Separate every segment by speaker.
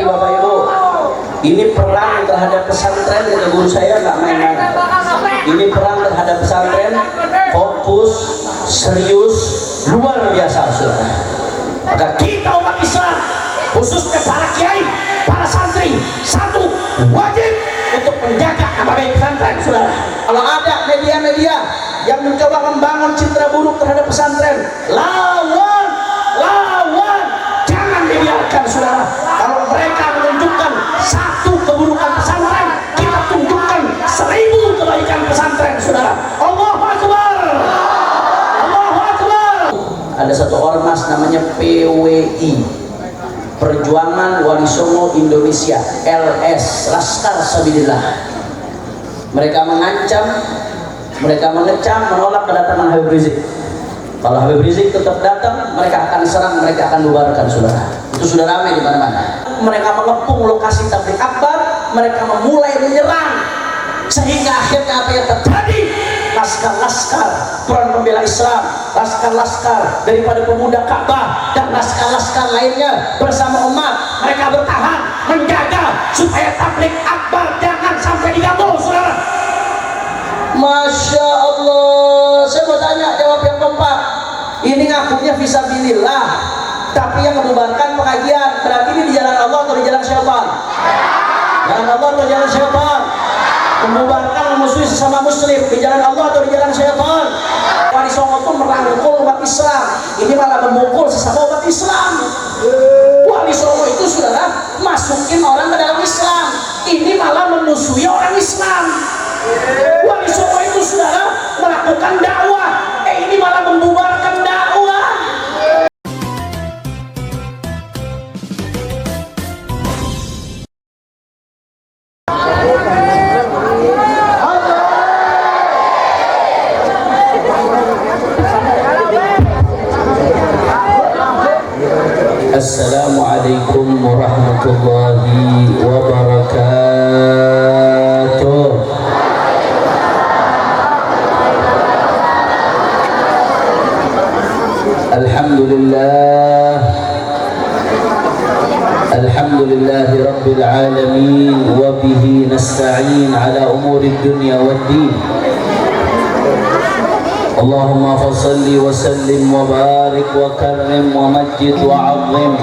Speaker 1: Bapak Ibu, ini perang terhadap pesantren, kata guru saya, nggak main-main. Ini perang terhadap pesantren, fokus, serius, luar biasa, saudara. Maka kita umat Islam, khususnya para kiai, para santri, satu wajib untuk menjaga nama baik pesantren, saudara. Kalau ada media-media yang mencoba membangun citra buruk terhadap pesantren, lawan, jangan dibiarkan, saudara. Kalau mereka menunjukkan satu keburukan pesantren, kita tunjukkan 1000 kebaikan pesantren, saudara. Allahu Akbar, Allahu Akbar. Ada satu ormas namanya PWI, Perjuangan Wali Songo Indonesia, LS, Laskar Sabilillah. Mereka mengancam, mereka mengecam, menolak kedatangan Habib Rizik. Kalau Habib Rizik tetap datang, mereka akan serang, mereka akan bubarkan, saudara. Itu sudah ramai di mana-mana. Mereka mengepung lokasi tabligh akbar, mereka memulai menyerang, sehingga akhirnya apa yang terjadi? Laskar-laskar Front Pembela Islam, laskar-laskar daripada pemuda Ka'bah, dan laskar-laskar lainnya bersama umat, mereka bertahan menjaga supaya tabligh akbar jangan sampai diganggu, saudara. Masya Allah. Saya mau tanya, jawab yang kompak. Ini ngakunya fisabilillah, tapi yang membubarkan pengajian, berarti ini di jalan Allah atau di jalan syaitan? Jalan Allah atau jalan syaitan? Membubarkan, memusuhi sesama muslim, di jalan Allah atau di jalan syaitan? Wali Songo itu merangkul umat Islam, ini malah memukul sesama umat Islam. Wali Songo itu, saudara, masukin orang ke dalam Islam, ini malah memusuhi orang Islam. Wali Songo itu, saudara, melakukan dakwah, ini malah membubarkan dakwah. Assalamualaikum warahmatullahi wabarakatuh. Alhamdulillahi Rabbil Alamin, wa bihi nasta'in ala umuri dunya waddin. Allahumma fasalli wa sallim wa barik wa karrim wa majid wa azim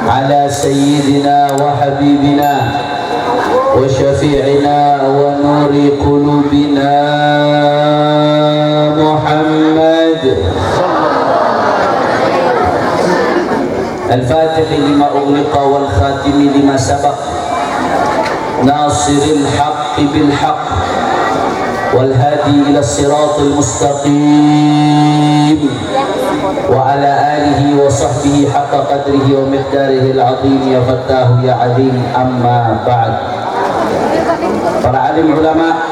Speaker 1: ala sayyidina wa habibina wa syafi'ina wa nuri qulubina Muhammad. الفاتح لما أغلق والخاتم لما سبق ناصر الحق بالحق والهادي إلى الصراط المستقيم وعلى آله وصحبه حق قدره ومقداره العظيم يا فتاه يا عليم. أما بعد. Para alim ulama,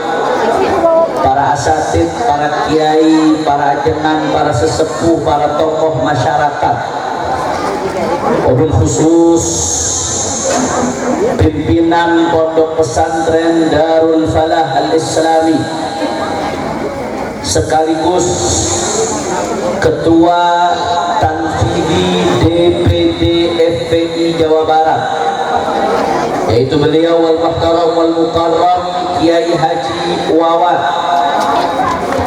Speaker 1: para asatid, para kiai, para ajengan, para sesepuh, para tokoh masyarakat, wabil khusus pimpinan Pondok Pesantren Darul Falah Al-Islami, sekaligus Ketua Tanfidi DPD FPI Jawa Barat, yaitu beliau Al-Muhtaram Wal-Mukarram Kiai Haji Wawan,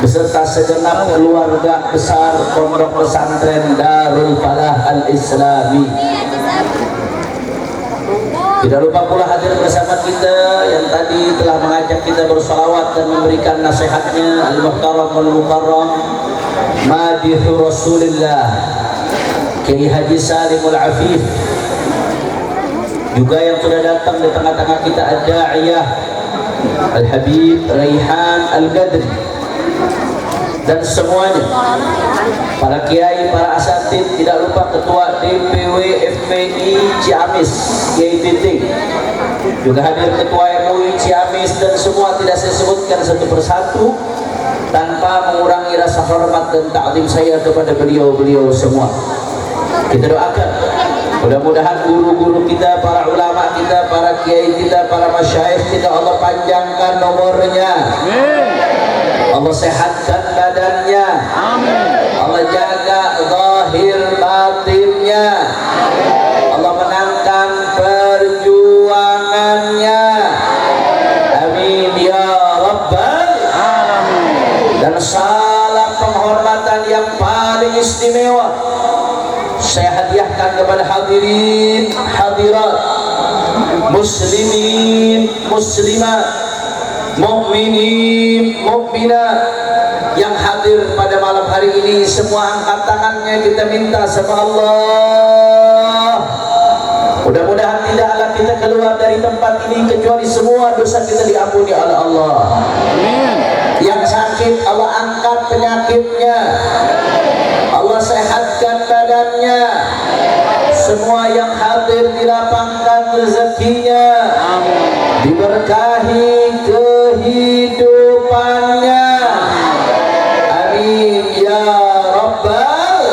Speaker 1: beserta segenap keluarga besar Pondok Pesantren Darul Falah Al-Islami. Tidak lupa pula hadir bersama kita yang tadi telah mengajak kita bersalawat dan memberikan nasihatnya, Al-Muhtaram Wal-Mukarram Madihur Rasulillah Kiai Haji Salimul Afif, juga yang sudah datang di tengah-tengah kita Ad-Da'iyah Al-Habib Raihan Al-Gadri, dan semuanya, para kiai, para asatid, tidak lupa Ketua DPW FPI Ciamis Kiai Titing, juga hadir Ketua MUI Ciamis, dan semua tidak saya sebutkan satu persatu tanpa mengurangi rasa hormat dan ta'zim saya kepada beliau-beliau semua. Kita doakan mudah-mudahan guru-guru kita, para ulama kita, para kiai kita, para masyayikh kita, Allah panjangkan nomornya, Allah sehatkan badannya, Allah jaga zahir batinnya, Allah menangkan hadirin hadirat, muslimin muslimat, mukminin mukminat yang hadir pada malam hari ini, semua angkat tangannya, kita minta sama Allah. Mudah-mudahan tidaklah kita keluar dari tempat ini kecuali semua dosa kita diampuni oleh Allah. Amin. Yang sakit Allah angkat penyakitnya, Allah sehatkan badannya. Semua yang hadir dilapangkan rezekinya, diberkahi kehidupannya. Amin ya rabbal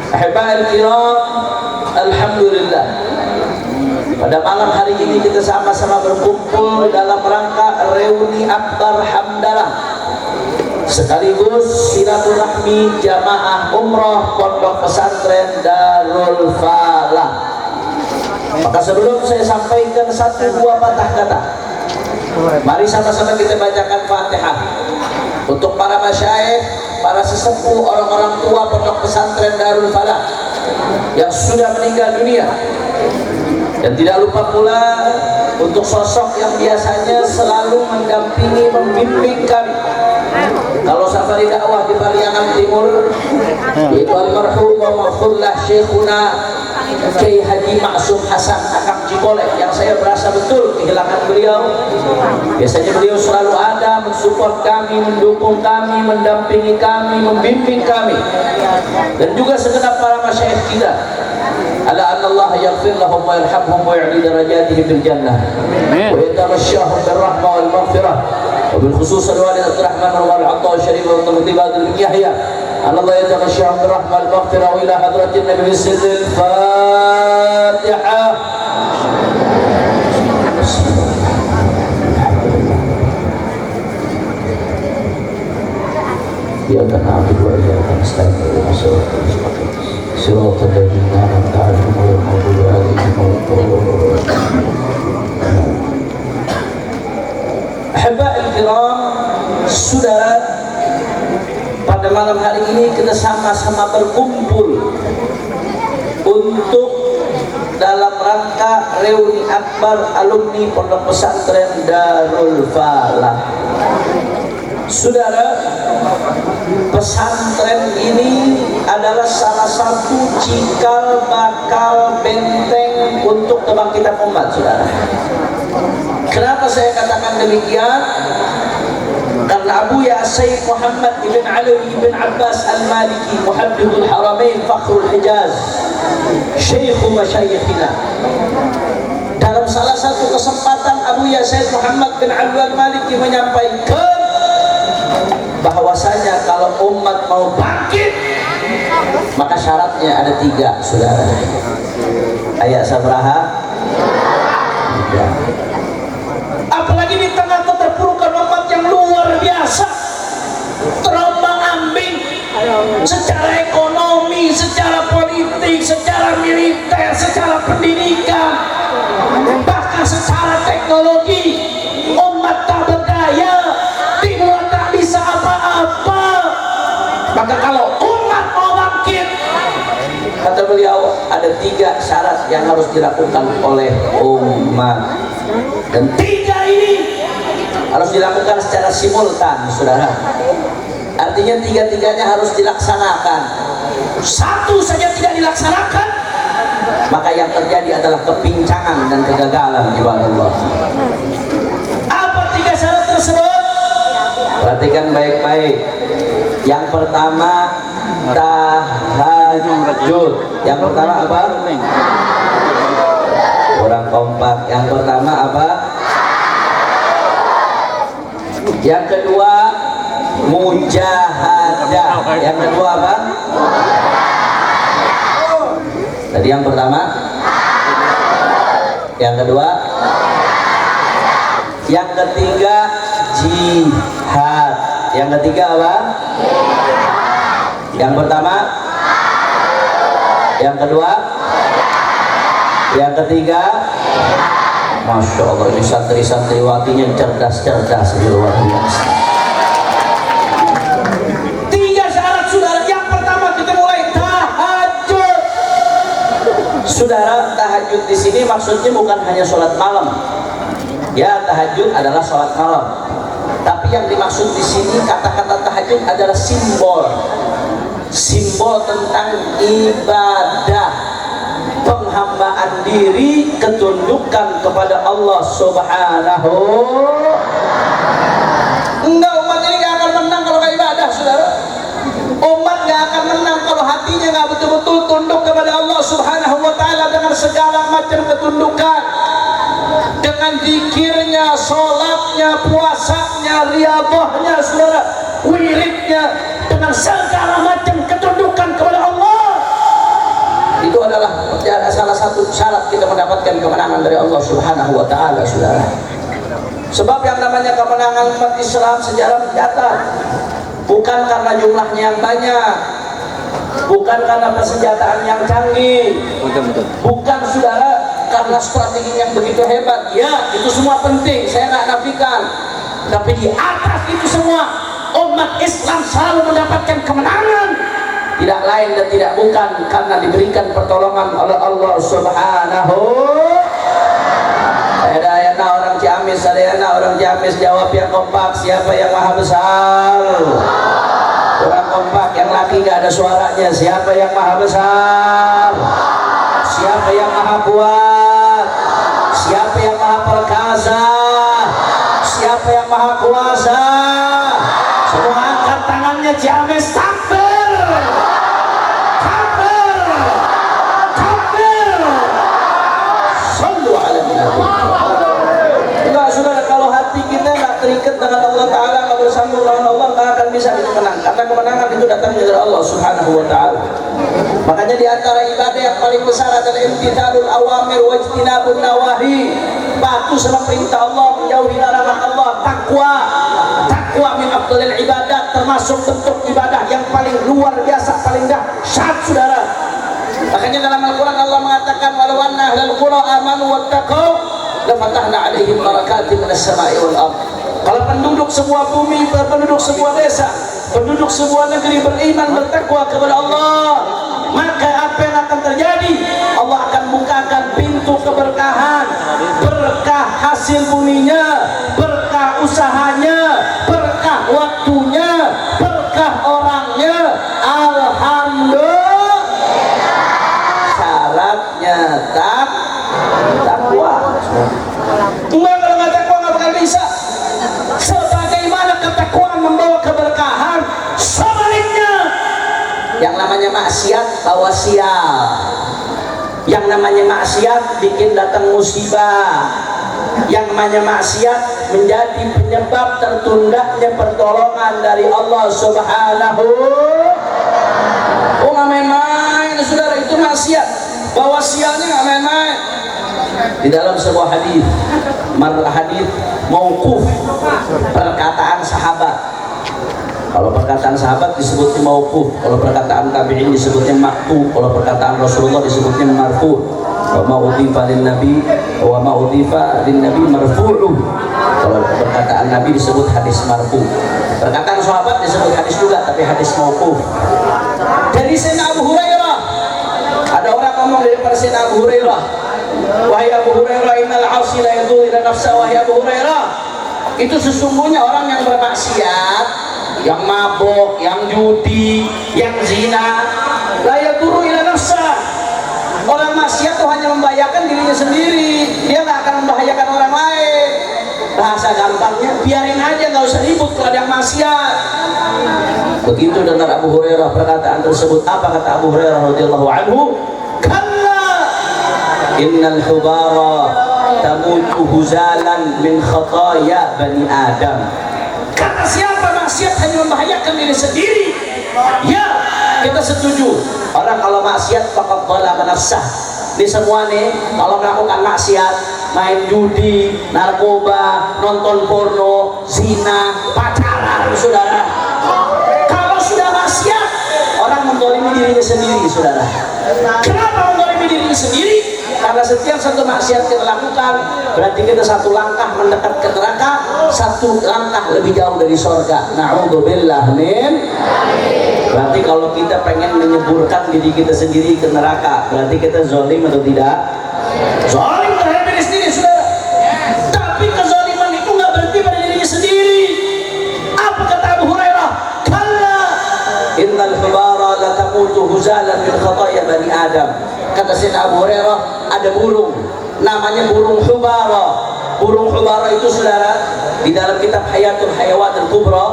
Speaker 1: ahibal kiram. Alhamdulillah, pada malam hari ini kita sama-sama berkumpul dalam rangka reuni akbar hamdalah sekaligus silaturahmi jamaah umrah Pondok Pesantren Darul Falah. Maka sebelum saya sampaikan satu dua patah kata, mari sama-sama kita bacakan Fatihah untuk para masyayikh, para sesepuh, orang-orang tua Pondok Pesantren Darul Falah yang sudah meninggal dunia. Dan tidak lupa pula untuk sosok yang biasanya selalu mendampingi, membimbing kami kalau safari dakwah di Pariangan Timur, yaitu almarhum wa maghfurlah Syekhuna Kiai Haji Maksum Hasan Akang Cikole, yang saya berasa betul kehilangan beliau. Biasanya beliau selalu ada mensupport kami, mendukung kami, mendampingi kami, membimbing kami, dan juga segenap para masyayikh kita. Ala anna Allah yaghfir lahum wa yarhamhum wa ya'li darajatihim bil jannah wa yataghashshahum bir rahmah wal maghfirah wa bil khusus al-walid Abdurrahman wal Atta Syarif wa Mutibad bin Yahya. Allah yataghashshahum bir rahmah wal maghfirah wa ila hadratin Nabi sirril Fatihah. Ya na'budu wa iyyaka nasta'in ihdinas siratal mustaqim siratal ladzina an'amta 'alaihim ghairil maghdubi 'alaihim waladdallin. Ahiba'il kiram, saudara, pada malam hari ini kita sama-sama berkumpul untuk dalam rangka reuni akbar alumni Pondok Pesantren Darul Falah. Saudara, pesantren ini adalah salah satu cikal bakal benteng untuk kebangkitan umat, saudara. Kenapa saya katakan demikian? Karena Abu Ya Sayyid Muhammad ibn Ali ibn Abbas al-Maliki, Muhaddithul Haramain, Fakhrul Hijaz, Syekhu Masyayikhina, dalam salah satu kesempatan Abu Ya Sayyid Muhammad bin Ali al-Maliki menyampaikan bahwasanya kalau umat mau bangkit maka syaratnya ada 3, saudara. Ayat sabraha? 3. Apalagi di tengah keterpurukan umat yang luar biasa, terombang-ambing secara ekonomi, secara politik, secara militer, secara pendidikan, bahkan secara teknologi. Umat tak berdaya, timur tak bisa apa-apa. Maka kalau umat mau bangkit, kata beliau, ada 3 syarat yang harus dilakukan oleh umat. Dan 3 ini harus dilakukan secara simultan, saudara. Artinya 3-tiganya harus dilaksanakan. Satu saja tidak dilaksanakan, maka yang terjadi adalah kepincangan dan kegagalan ibadah Allah. Apa 3 syarat tersebut? Perhatikan baik-baik. Yang pertama, tahajud. Yang pertama apa? Kurang kompak. Yang pertama apa? Yang kedua, mujahadah. Yang kedua apa? Tadi yang pertama, yang kedua, yang ketiga jihad. Yang ketiga apa? Yang pertama, yang kedua, yang ketiga. Masya Allah, ini santri-santriwatinya cerdas-cerdas, luar biasa. 3 syarat, saudara. Yang pertama, kita mulai tahajud. Saudara, tahajud di sini maksudnya bukan hanya sholat malam. Ya, tahajud adalah sholat malam. Tapi yang dimaksud di sini kata-kata tahajud adalah simbol tentang ibadah, penghambaan diri, ketundukan kepada Allah Subhanahu. Enggak, umat ini gak akan menang kalau gak ibadah, saudara. Umat gak akan menang kalau hatinya gak betul-betul tunduk kepada Allah Subhanahu wa ta'ala dengan segala macam ketundukan, dengan zikirnya, sholatnya, puasanya, riyadhahnya, saudara, wiridnya, dengan segala macam ketundukan kepada Allah. Itu adalah salah satu syarat kita mendapatkan kemenangan dari Allah Subhanahu wa ta'ala, saudara. Sebab yang namanya kemenangan umat Islam sejarah mencatat bukan karena jumlahnya yang banyak, bukan karena persenjataan yang canggih, bukan, saudara, karena strategi yang begitu hebat. Ya, itu semua penting, saya nggak nafikan. Tapi di atas itu semua, umat Islam selalu mendapatkan kemenangan, tidak lain dan tidak bukan karena diberikan pertolongan oleh Allah Subhanahu. Ada orang Ciamis, ada orang Ciamis, jawab yang kompak, siapa yang maha besar? Orang kompak yang laki gak ada suaranya, siapa yang maha besar? Siapa yang maha kuat? Siapa yang maha perkasa? Siapa yang maha kuasa? Semua angkat tangannya Ciamis, takbir! Takbir! Takbir! Sallu ala nabi. Enggak, saudara, kalau hati kita gak terikat dengan Allah Ta'ala, gak bersambung dengan Allah, gak akan bisa kita menang. Karena kemenangan itu datangnya dari Allah Subhanahu wa ta'ala. Makanya di antara ibadah yang paling besar adalah imtithalul awamir wa ijtinabun nawahi. Patuh sama perintah Allah, menjauhi larangan Allah. Takwa min afdalil ibadat, termasuk bentuk ibadah yang paling luar biasa, paling dahsyat, saudara. Makanya dalam Al-Quran Allah mengatakan, walau anna ahlal qura amanu wattaqau lafatahna alaihim barakatim minas sama'i wal ardh. Kalau penduduk sebuah bumi, penduduk sebuah desa, penduduk sebuah negeri beriman, bertakwa kepada Allah, maka apa yang akan terjadi? Allah akan bukakan pintu keberkahan, berkah hasil buminya, berkah usahanya, berkah waktunya, berkah orangnya. Alhamdulillah. Syaratnya takwa. Enggak, kalau nggak takwa nggak bakal bisa. Sebagaimana ketakwaan membawa keberkahan, sebaliknya yang namanya maksiat bawa sial, yang namanya maksiat bikin datang musibah, yang namanya maksiat menjadi penyebab tertundanya pertolongan dari Allah Subhanahu. Oh, nggak main-main, saudara, itu maksiat, bawa sialnya nggak main-main. Di dalam sebuah hadis mauquf, perkataan sahabat. Kalau perkataan sahabat disebutnya mauquf, kalau perkataan tabi'in disebutnya maqtu, kalau perkataan Rasulullah disebutnya marfu'. Wa ma udhifa lin nabi wa ma udhifa lin nabi marfu'u. Kalau perkataan Nabi disebut hadis marfu'. Perkataan sahabat disebut hadis juga, tapi hadis mauquf. Dari Sayyidina Abu Hurairah, ada orang ngomong dari Sayyidina Abu Hurairah, wahai Abu Hurairah, innal 'asi la yadhuru ila nafsa. Wahai Abu Hurairah, itu sesungguhnya orang yang bermaksiat, yang mabuk, yang judi, yang zina, la yadhuru ila nafsa. Orang maksiat itu hanya membahayakan dirinya sendiri, dia nggak akan membahayakan orang lain. Bahasa gampangnya, biarin aja, nggak usah ribut kalau ada yang maksiat. Begitu dengar Abu Hurairah perkataan tersebut, apa kata Abu Hurairah radhiyallahu anhu? Innal hubara tamutu huzalan min khataya bani Adam. Kata siapa maksiat hanya membahayakan diri sendiri? Ya, kita setuju. Orang kalau maksiat faqad dzalama nafsah. Ini semua nih, kalau melakukan maksiat, main judi, narkoba, nonton porno, zina, pacaran, saudara. Kalau sudah maksiat, orang menzalimi dirinya sendiri, saudara. Kenapa menzalimi dirinya sendiri? Karena setiap satu maksiat kita lakukan, berarti kita satu langkah mendekat ke neraka, satu langkah lebih jauh dari surga. Na'udzubillah min Berarti kalau kita pengen menyeburkan diri kita sendiri ke neraka, berarti kita zalim atau tidak? Zalim terhadap diri sendiri, saudara. Tapi kezaliman itu nggak berhenti pada dirinya sendiri. Apa kata Abu Hurairah? Kalla innal hubara la tamutu huzalan min khataya bani Adam. Kata Sayyidina Abu Hurairah, ada burung namanya burung hubara. Burung hubara itu, saudara, di dalam kitab Hayatul Hayawan Al-Kubra,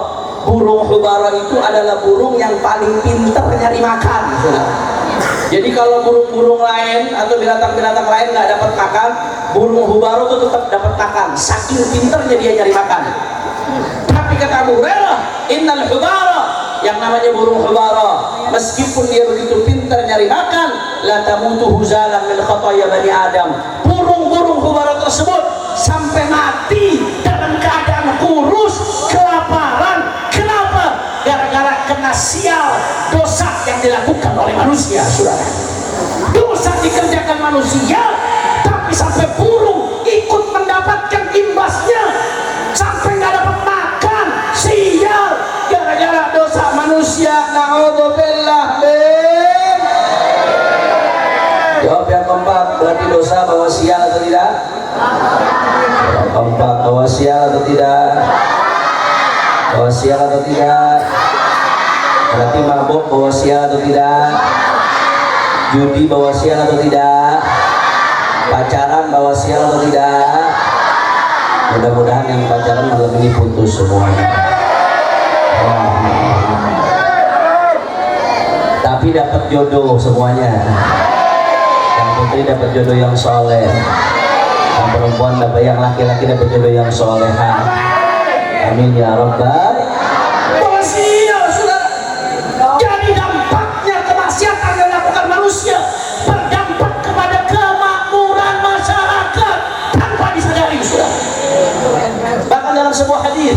Speaker 1: burung hubara itu adalah burung yang paling pintar nyari makan, saudara. Jadi kalau burung-burung lain atau binatang-binatang lain nggak dapat makan, burung hubara itu tetap dapat makan, saking pintarnya dia nyari makan. Tapi kata Abu Hurairah, innal hubara, yang namanya burung hubara, meskipun dia begitu pintar nyari makan, la tamutu huzalan min khataya bani Adam. Burung-burung hubara tersebut sampai mati dalam keadaan kurus, kelaparan. Kenapa? Gara-gara kena sial dosa yang dilakukan oleh manusia, saudara. Dosa dikerjakan manusia, tapi sampai burung ikut mendapatkan imbasnya, sampai nggak dapat makan, sial gara-gara dosa manusia. Na'udzubillah min. Jawab yang keempat, berarti dosa bawa sial atau tidak? Yang keempat, bawa sial atau tidak? Bawa sial atau tidak? Berarti mabuk bawa sial atau tidak? Judi bawa sial atau tidak? Pacaran bawa sial atau tidak? Mudah-mudahan yang pacaran malam ini putus semuanya. Tapi dapat jodoh semuanya. Yang putri dapat jodoh yang soleh, yang perempuan dapat, yang laki-laki dapat jodoh yang soleha. Amin ya rabbal. Wasiat, saudara. Jadi dampaknya kemaksiatan yang dilakukan manusia berdampak kepada kemakmuran masyarakat tanpa disadari, saudara. Bahkan dalam sebuah hadis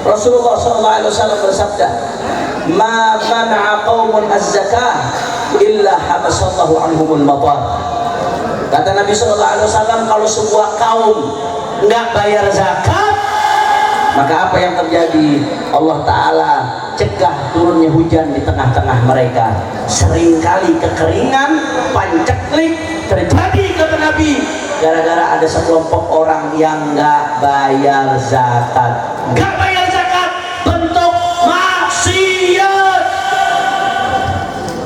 Speaker 1: Rasulullah SAW bersabda, "Ma mana'a qaumun az-zakah illa habasallahu anhumul matar." Kata Nabi SAW, kalau sebuah kaum nggak bayar zakat, maka apa yang terjadi? Allah Ta'ala cegah turunnya hujan di tengah-tengah mereka. Seringkali kekeringan, panceklik terjadi, kata Nabi, gara-gara ada sekelompok orang yang nggak bayar zakat. Nggak bayar zakat, bentuk maksiat.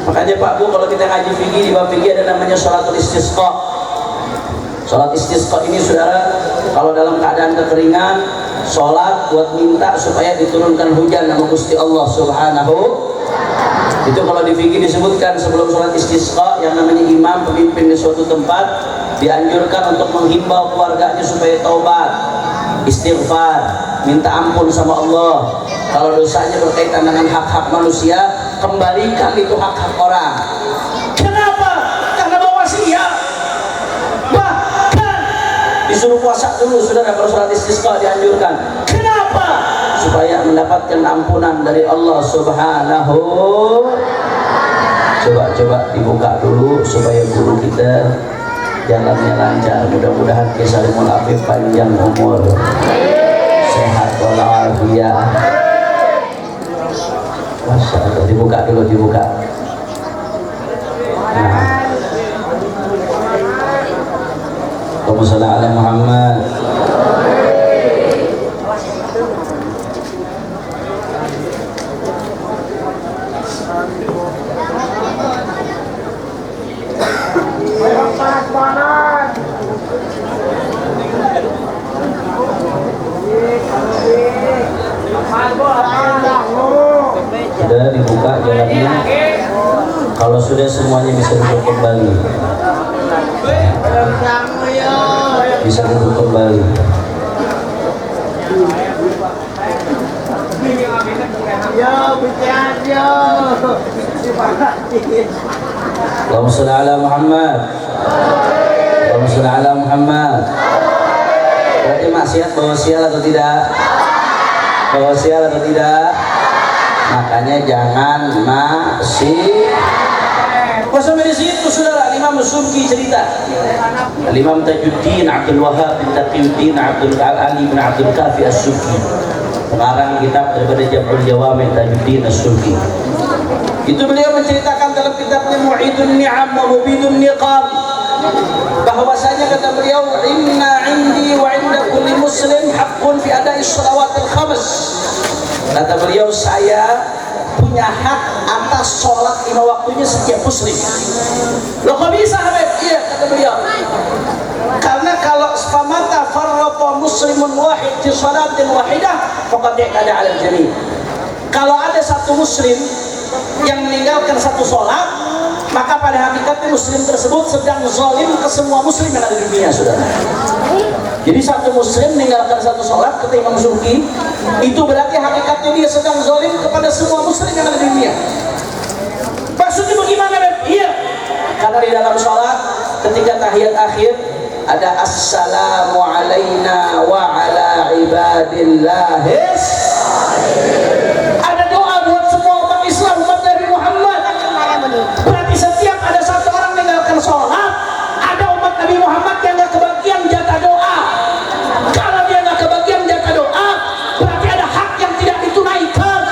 Speaker 1: Makanya Pak Bu, kalau kita ngaji fikih, di bab fikih ada namanya sholatul istisqa. Sholat istisqa ini, saudara, kalau dalam keadaan kekeringan, sholat buat minta supaya diturunkan hujan sama Gusti Allah Subhanahu. Itu kalau di fikih disebutkan sebelum sholat istisqa, yang namanya imam, pemimpin di suatu tempat, dianjurkan untuk menghimbau keluarganya supaya taubat, istighfar, minta ampun sama Allah. Kalau dosanya berkaitan dengan hak-hak manusia, kembalikan itu hak-hak orang. Kenapa? Karena bawa wasiat. Bahkan disuruh puasa dulu, saudara, kalau sholat istisqa dianjurkan. Kenapa? Supaya mendapatkan ampunan dari Allah Subhanahu. Coba dibuka dulu supaya guru kita jalannya lancar. Mudah-mudahan Kisalimul Afif panjang umur, sehat walafiat. Masya Allah, dibuka dulu, dibuka. Nah, Allahumma shalli ala Muhammad. Sudah dibuka jalannya. Kalau sudah semuanya bisa duduk kembali. Bisa duduk kembali. Allahumma shalli ala Muhammad. Allahumma shalli ala Muhammad. Berarti maksiat bawa sial atau tidak? Bawa sial atau tidak? Makanya jangan maksiat. Pas sampai di situ, saudara, Imam Subki cerita. Imam Tajuddin Abdul Wahab bin Taqiyuddin Abdul Ali bin Abdul Kafi As-Subki, pengarang kitab daripada Jam'ul Jawami' Tajuddin As-Subki. Itu beliau menceritakan dalam kitabnya Mu'idun Ni'am wa Mubidun Niqam, bahwasanya kata beliau, inna indi wa inda kulli muslim haqqun fi ada'i shalawatil khams. Kata beliau, saya punya hak atas sholat 5 waktunya setiap muslim. Loh kok bisa Habib? Iya kata beliau, karena kalau famata farrata muslimun wahid fi shalatin wahidah faqad i'tada 'ala al-jami'. Kalau ada satu muslim yang meninggalkan satu sholat, maka pada hakikatnya muslim tersebut sedang zalim ke semua muslim yang ada di dunia, saudara. Jadi satu muslim meninggalkan satu sholat, kata Imam Zuhri, itu berarti hakikatnya dia sedang zalim kepada semua muslim yang ada di dunia. Maksudnya bagaimana? Iya, karena di dalam sholat ketika tahiyat akhir ada assalamu alaina wa ala ibadillahis. Ada doa buat semua umat Islam, umat Nabi Muhammad. Berarti setiap ada satu orang meninggalkan sholat, ada umat Nabi Muhammad yang gak kebagian jatah doa. Kalau dia gak kebagian jatah doa, berarti ada hak yang tidak ditunaikan.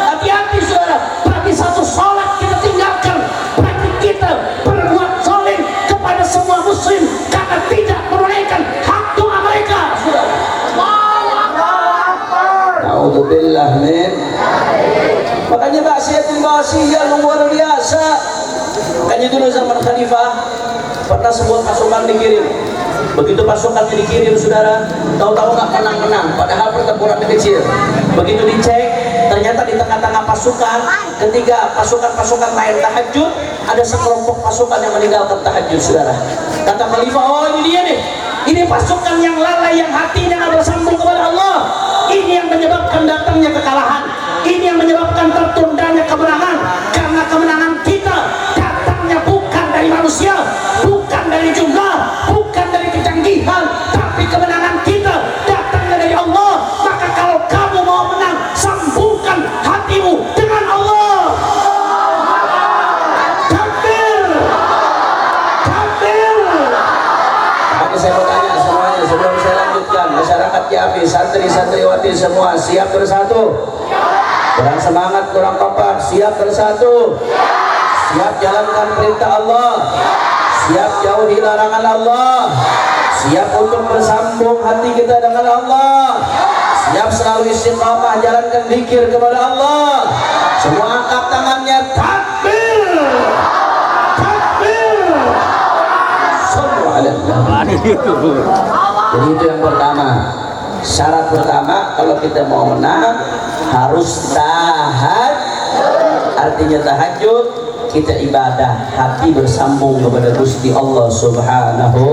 Speaker 1: Hati-hati saudara, berarti satu sholat kita tinggalkan, berarti kita berbuat zalim kepada semua muslim karena tidak menunaikan hak doa mereka, saudara. Na'udzubillah min. Makanya maksiatul maksiat luar biasa. Makanya dulu zaman Khalifah pernah sebuah pasukan dikirim. Begitu pasukannya dikirim, saudara, tahu-tahu nggak menang-menang, padahal pertempurannya kecil. Begitu dicek, ternyata di tengah-tengah pasukan, ketika pasukan-pasukan main tahajud, ada sekelompok pasukan yang meninggalkan tahajud, saudara. Kata Khalifah, oh ini dia nih, ini pasukan yang lalai, yang hatinya nggak bersambung kepada Allah. Ini yang menyebabkan datangnya kekalahan. Ini yang menyebabkan tertundanya kemenangan. Karena kemenangan kita datangnya bukan dari manusia, bukan dari jumlah, bukan dari kecanggihan, tapi kemenangan kita datangnya dari Allah. Maka kalau kamu mau menang, sambungkan hatimu dengan Allah. Takbir, takbir. Maka saya mau tanya semuanya sebelum saya lanjutkan. Masyarakat Jambi, santri-santriwati semua siap bersatu? Kurang semangat, kurang kompak, siap bersatu? Siap jalankan perintah Allah? Siap jauhi larangan Allah? Siap untuk bersambung hati kita dengan Allah? Siap selalu istiqamah jalankan zikir kepada Allah? Semua angkat tangannya, takbir, takbir. Sallu ala Nabi. Jadi itu yang pertama. Syarat pertama kalau kita mau menang harus tahajud. Artinya tahajud, kita ibadah, hati bersambung kepada Gusti Allah Subhanahu.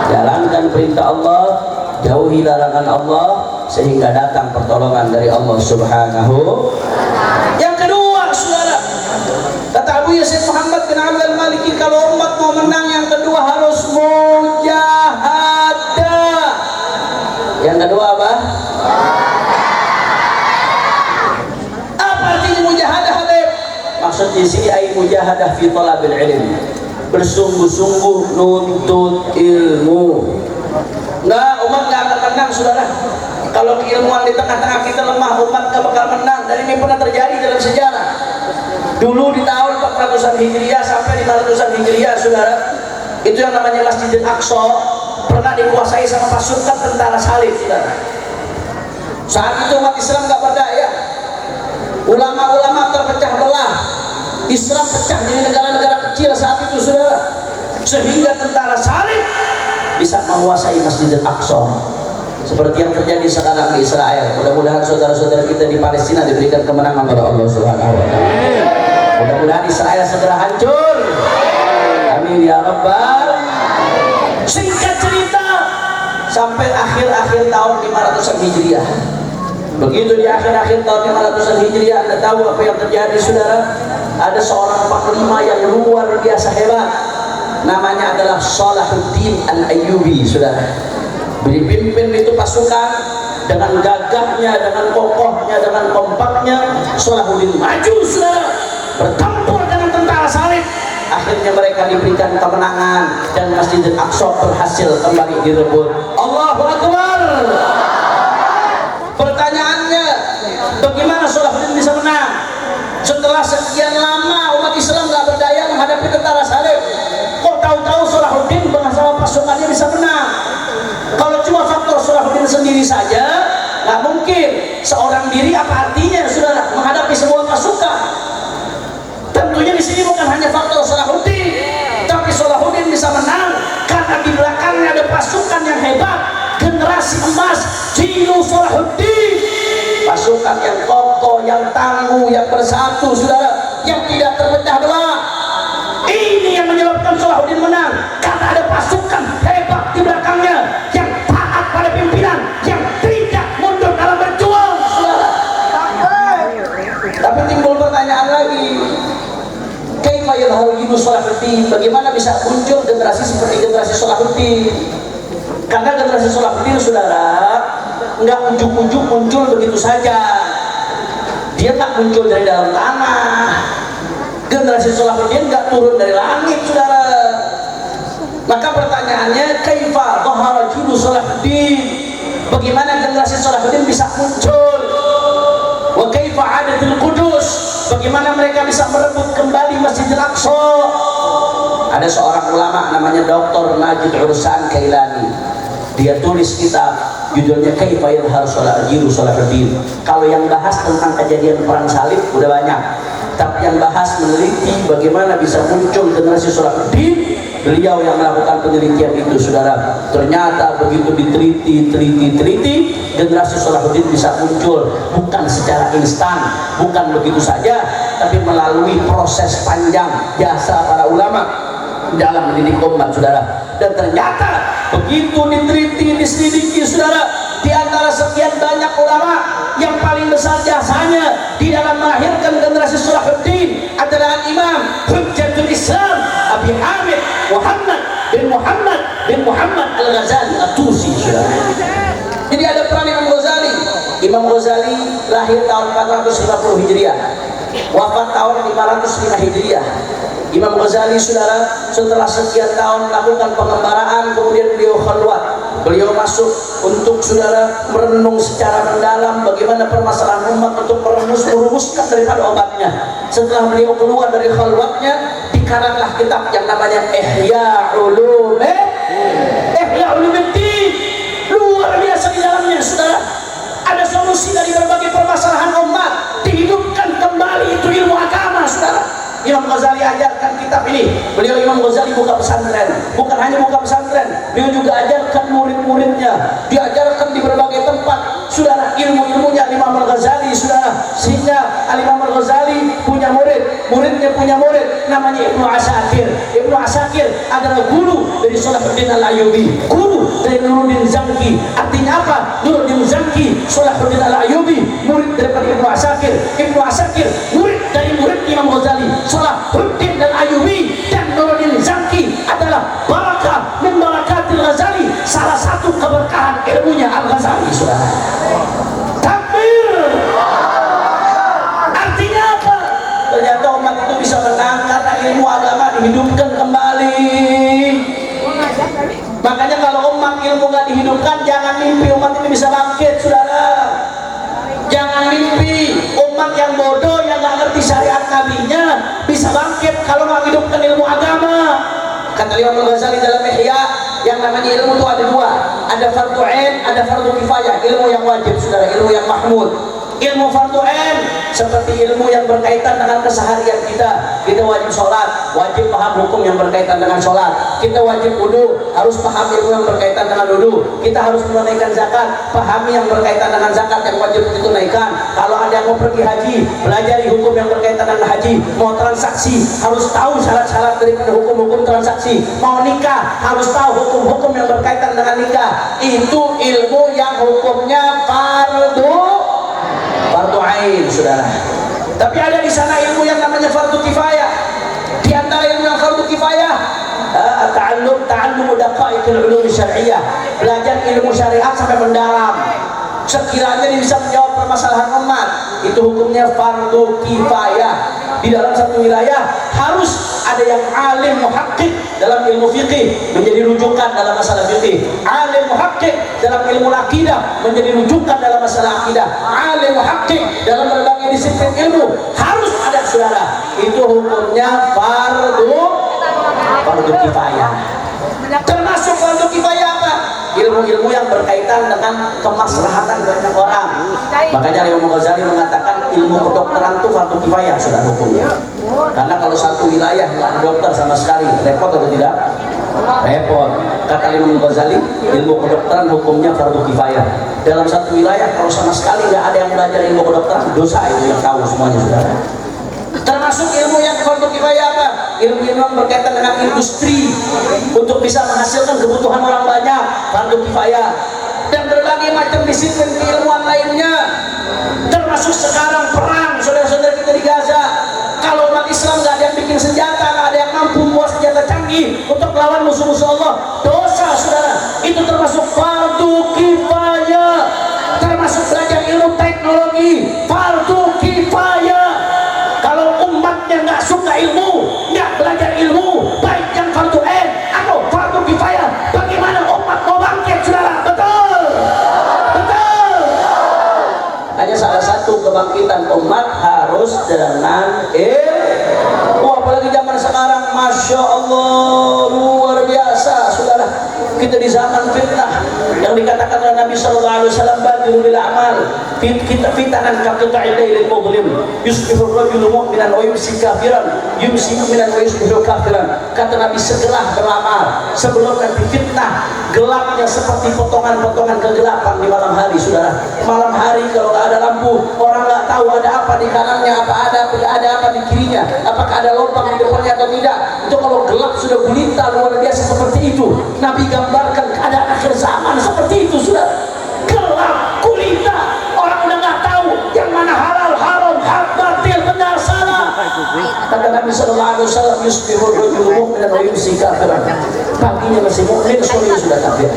Speaker 1: Jalankan perintah Allah, jauhi larangan Allah, sehingga datang pertolongan dari Allah Subhanahu. Yang kedua, saudara, kata Abu Yazid Muhammad bin Abdul Maliki, kalau umat mau menang, yang kedua harus mujahadah. Yang kedua apa? Apa artinya mujahadah, Habib? Maksud di sini ay mujahadah fi talabil ilm. Bersungguh-sungguh nuntut ilmu. Nah, umat gak akan menang, saudara. Kalau keilmuan di tengah-tengah kita lemah, umat gak bakal menang. Dan ini pernah terjadi dalam sejarah. Dulu di tahun 400-an Hijriah sampai 500-an Hijriah, saudara, itu yang namanya Masjidil Aqsa pernah dikuasai sama pasukan tentara salib, saudara. Saat itu umat Islam gak berdaya, ulama-ulama terpecah belah, Islam pecah jadi negara-negara kecil saat itu, saudara, sehingga tentara salib bisa menguasai Masjidil Aqsa seperti yang terjadi sekarang di Israel. Mudah-mudahan saudara-saudara kita di Palestina diberikan kemenangan oleh Allah Subhanahu wa taala. Mudah-mudahan Israel segera hancur. Amin ya rabbal. Singkat cerita, sampai akhir-akhir tahun 500-an Hijriah. Begitu di akhir-akhir tahun 500-an Hijriah, Anda tahu apa yang terjadi, saudara? Ada seorang panglima yang luar biasa hebat. Namanya adalah Salahuddin Al-Ayyubi, saudara. Dipimpin itu pasukan dengan gagahnya, dengan kokohnya, dengan kompaknya. Salahuddin maju, saudara, bertempur dengan tentara salib. Akhirnya mereka diberikan kemenangan dan Masjidil Aqsa berhasil kembali direbut. Allahu Akbar. Pertanyaannya, bagaimana Salahuddin bisa menang? Setelah sekian lama umat Islam nggak berdaya menghadapi tentara Salib, kok tahu-tahu Salahuddin bersama pasukannya bisa menang. Kalau cuma faktor Salahuddin sendiri saja, nggak mungkin. Seorang diri apa artinya, saudara, menghadapi sebuah pasukan? Tentunya di sini bukan hanya faktor Salahuddin, tapi Salahuddin bisa menang karena di belakangnya ada pasukan yang hebat, generasi emas, Jinu Salahuddin, pasukan yang kokoh, yang tangguh, yang bersatu, saudara, yang tidak terpecah belah. Ini yang menyebabkan Salahuddin menang, karena ada pasukan hebat di belakangnya yang taat pada pimpinan, yang tidak mundur dalam berjuang, saudara. Tapi timbul pertanyaan lagi, kaifa yadhharu Jinu Salahuddin, bagaimana bisa muncul generasi seperti generasi Salahuddin? Karena generasi Salahuddin, saudara, nggak ujuk-ujuk muncul begitu saja. Dia tak muncul dari dalam tanah. Generasi Salahuddin nggak turun dari langit, saudara. Maka pertanyaannya, kaifa dhahara Jinu Salahuddin, bagaimana generasi Salahuddin bisa muncul? Wa kaifa adatul Qudus, bagaimana mereka bisa merebut kembali Masjidil Aqsa? Ada seorang ulama namanya Dr. Majid Ursan Kailani. Dia tulis kitab judulnya Kaifa Yadhharu Jinu Salahuddin. Kalau yang bahas tentang kejadian perang salib udah banyak, tapi yang bahas meneliti bagaimana bisa muncul generasi Salahuddin, beliau yang melakukan penelitian itu, saudara. Ternyata begitu diteliti, generasi Salahuddin bisa muncul bukan secara instan, bukan begitu saja, tapi melalui proses panjang jasa para ulama dalam mendidik umat, saudara. Dan ternyata begitu diteliti, diselidiki, saudara, di antara sekian banyak ulama, yang paling besar jasanya di dalam melahirkan generasi Salahuddin adalah Imam Hujjatul Islam Abi Hamid Muhammad bin Muhammad Al-Ghazali At-Tusi, saudara. Jadi ada peran Imam Ghazali. Imam Ghazali lahir tahun 450 Hijriah, wafat tahun 505 Hijriah. Imam Ghazali, saudara, setelah sekian tahun melakukan pengembaraan, kemudian beliau khalwat. Beliau masuk untuk, saudara, merenung secara mendalam bagaimana permasalahan umat untuk merumuskan daripada obatnya. Setelah beliau keluar dari khalwatnya, dikaranglah kitab yang namanya Ihya Ulumuddin. Luar biasa di dalamnya, saudara. Ada solusi dari berbagai permasalahan umat, dihidupkan kembali itu ilmu agama, saudara. Imam Ghazali ajarkan kitab ini. Beliau Imam Ghazali buka pesantren. Bukan hanya buka pesantren, beliau juga ajarkan murid-muridnya. Diajarkan di berbagai tempat, saudara, ilmu-ilmunya Imam Ghazali, saudara. Sehingga Imam Ghazali punya murid, muridnya punya murid, namanya Ibnu Asakir. Ibnu Asakir adalah guru dari Salahuddin Al-Ayyubi, guru dari Nuruddin Zanki. Artinya apa? Nuruddin Zanki, Salahuddin Al-Ayyubi, murid daripada Ibnu Asakir. Ibnu Asakir, murid dari murid Imam Ghazali. Salahuddin Al-Ayyubi dan Nuruddin Zanki adalah barakah min barakatil Ghazali, salah satu keberkahan ilmunya Al-Ghazali, saudara. Takbir. Artinya apa? Ternyata umat itu bisa menang karena ilmu agama dihidupkan kembali. Makanya kalau umat ilmu nggak dihidupkan, jangan mimpi umat ini bisa bangkit, saudara. Jangan mimpi umat yang bodoh, yang nggak ngerti syariat nabinya bisa bangkit kalau nggak hidupkan ilmu agama. Kata Imam Ghazali dalam Ihya, yang namanya ilmu itu ada dua, ada fardu ain, ada fardu kifayah. Ilmu yang wajib, saudara, ilmu yang mahmud. Ilmu fardu ain seperti ilmu yang berkaitan dengan keseharian kita. Kita wajib sholat, wajib paham hukum yang berkaitan dengan sholat. Kita wajib wudu, harus paham ilmu yang berkaitan dengan wudu. Kita harus menunaikan zakat, pahami yang berkaitan dengan zakat yang wajib ditunaikan. Kalau ada yang mau pergi haji, pelajari hukum yang berkaitan dengan haji. Mau transaksi, harus tahu syarat-syarat daripada hukum-hukum transaksi. Mau nikah, harus tahu hukum-hukum yang berkaitan dengan nikah. Itu ilmu yang hukumnya fardu ain, saudara. Tapi ada di sana ilmu yang namanya fardu kifayah. Di antara ilmu yang fardu kifayah, ta'allum daqaiqil ulum syar'iyyah, belajar ilmu syariat sampai mendalam. Sekiranya dia bisa menjawab permasalahan umat, itu hukumnya fardu kifayah. Di dalam satu wilayah harus ada yang alim muhakkik dalam ilmu fikih, menjadi rujukan dalam masalah fikih. Alim muhakkik dalam ilmu akidah, menjadi rujukan dalam masalah akidah. Alim muhakkik dalam berbagai disiplin ilmu. Harus ada fardu kifayah. Termasuk fardu kifayah apa? Ilmu-ilmu yang berkaitan dengan kemaslahatan banyak orang. Makanya Imam Ghazali mengatakan ilmu kedokteran itu fardu kifayah sudah hukumnya. Karena kalau satu wilayah nggak ada dokter sama sekali, repot atau tidak? Repot. Kata Imam Ghazali, ilmu kedokteran hukumnya fardu kifayah. Dalam satu wilayah kalau sama sekali nggak ada yang belajar ilmu kedokteran, dosa itu yang tahu semuanya saudara. Termasuk ilmu yang fardu kifayah apa? Ilmu yang berkaitan dengan industri untuk bisa menghasilkan kebutuhan orang banyak, fardu kifayah. Dan berbagai macam disiplin keilmuan lainnya. Termasuk sekarang perang saudara-saudara kita di Gaza. Kalau umat Islam nggak ada yang bikin senjata, nggak ada yang mampu membuat senjata canggih untuk melawan musuh-musuh Allah, dosa saudara. Itu termasuk fardu kifayah. Termasuk belajar ilmu teknologi, fardu kifayah. Kalau umatnya nggak suka ilmu, nggak belajar ilmu, baik yang fardu ain atau fardu kifayah, bagaimana umat mau bangkit saudara? Betul, betul. Hanya salah satu kebangkitan umat harus dengan ilmu. Apalagi zaman sekarang, masya Allah, luar biasa saudara. Kita di zaman fitnah yang dikatakan oleh Nabi Sallallahu Alaihi Wasallam, badiru bil amal, kita fitnahan kaqita'il lailil mudlim, yusbihu ar-rajulu mu'minan wa yumsi kafiran, yumsi mu'minan wa yusbihu kafiran. Kata Nabi, segeralah beramal sebelum nanti fitnah gelapnya seperti potongan-potongan kegelapan di malam hari saudara. Malam hari kalau nggak ada lampu, orang nggak tahu ada apa di kanannya, ada apa di kirinya, apakah ada lubang di depannya atau tidak. Itu kalau gelap sudah gulita luar biasa seperti itu. Nabi gambarkan keadaan akhir zaman seperti itu sudah, gelap gulita, orang udah nggak tahu yang mana halal haram, hak batil, benar salah. Kata Nabi Sallallahu Alaihi Wasallam, yusbihu ar-rajulu mu'minan wa yumsi kafiran. Paginya masih mukmin, sorenya sudah kafir.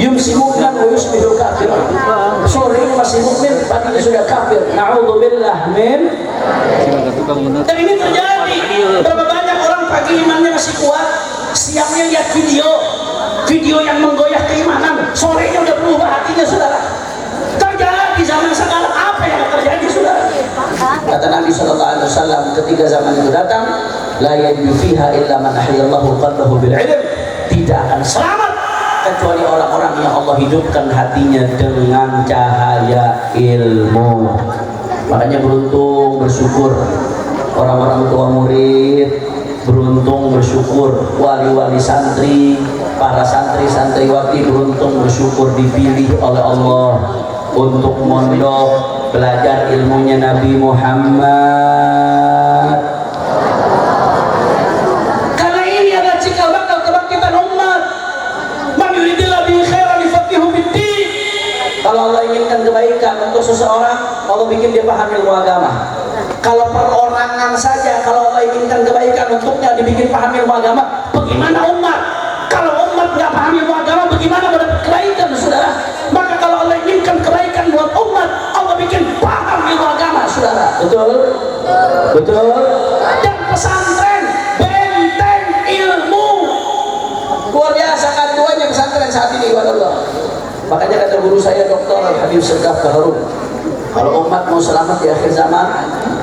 Speaker 1: Yumsi mu'minan wa yusbihu kafiran. Sorenya masih mukmin, paginya sudah kafir. Na'udzubillah min. Dan ini terjadi. Berapa banyak orang pagi imannya masih kuat, siangnya lihat video yang menggoyah keimanan, sorenya udah berubah hatinya saudara. Terjadi zaman sekarang. Apa yang terjadi saudara? Kata Nabi Sallallahu Alaihi Wasallam, ketika zaman itu datang, la yajidu fiha illa man ahyallahu qalbahu bil ilm. Tidak akan selamat kecuali orang-orang yang Allah hidupkan hatinya dengan cahaya ilmu. Makanya beruntung, bersyukur orang-orang tua murid, beruntung, bersyukur wali-wali santri, para santri-santriwati, beruntung, bersyukur dipilih oleh Allah untuk mondok belajar ilmunya Nabi Muhammad. Karena ini adalah cikal bakal kebangkitan umat. Man yuridillahu bihi khairan yufaqihuhu fid-din. Kalau Allah inginkan kebaikan untuk seseorang, Allah bikin dia paham ilmu agama. Kalau perorangan saja, kalau Allah inginkan kebaikan untuknya, dibikin paham ilmu agama, bagaimana umat? Kalau umat nggak paham ilmu agama, bagaimana mendapat kebaikan saudara? Maka kalau Allah inginkan kebaikan buat umat, Allah bikin paham ilmu agama saudara. Betul? Betul? Dan pesantren benteng ilmu. Luar biasa kandungannya pesantren saat ini, Allah. Makanya kata guru saya Dr. Habib Segaf Kaharun, kalau umat mau selamat di akhir zaman,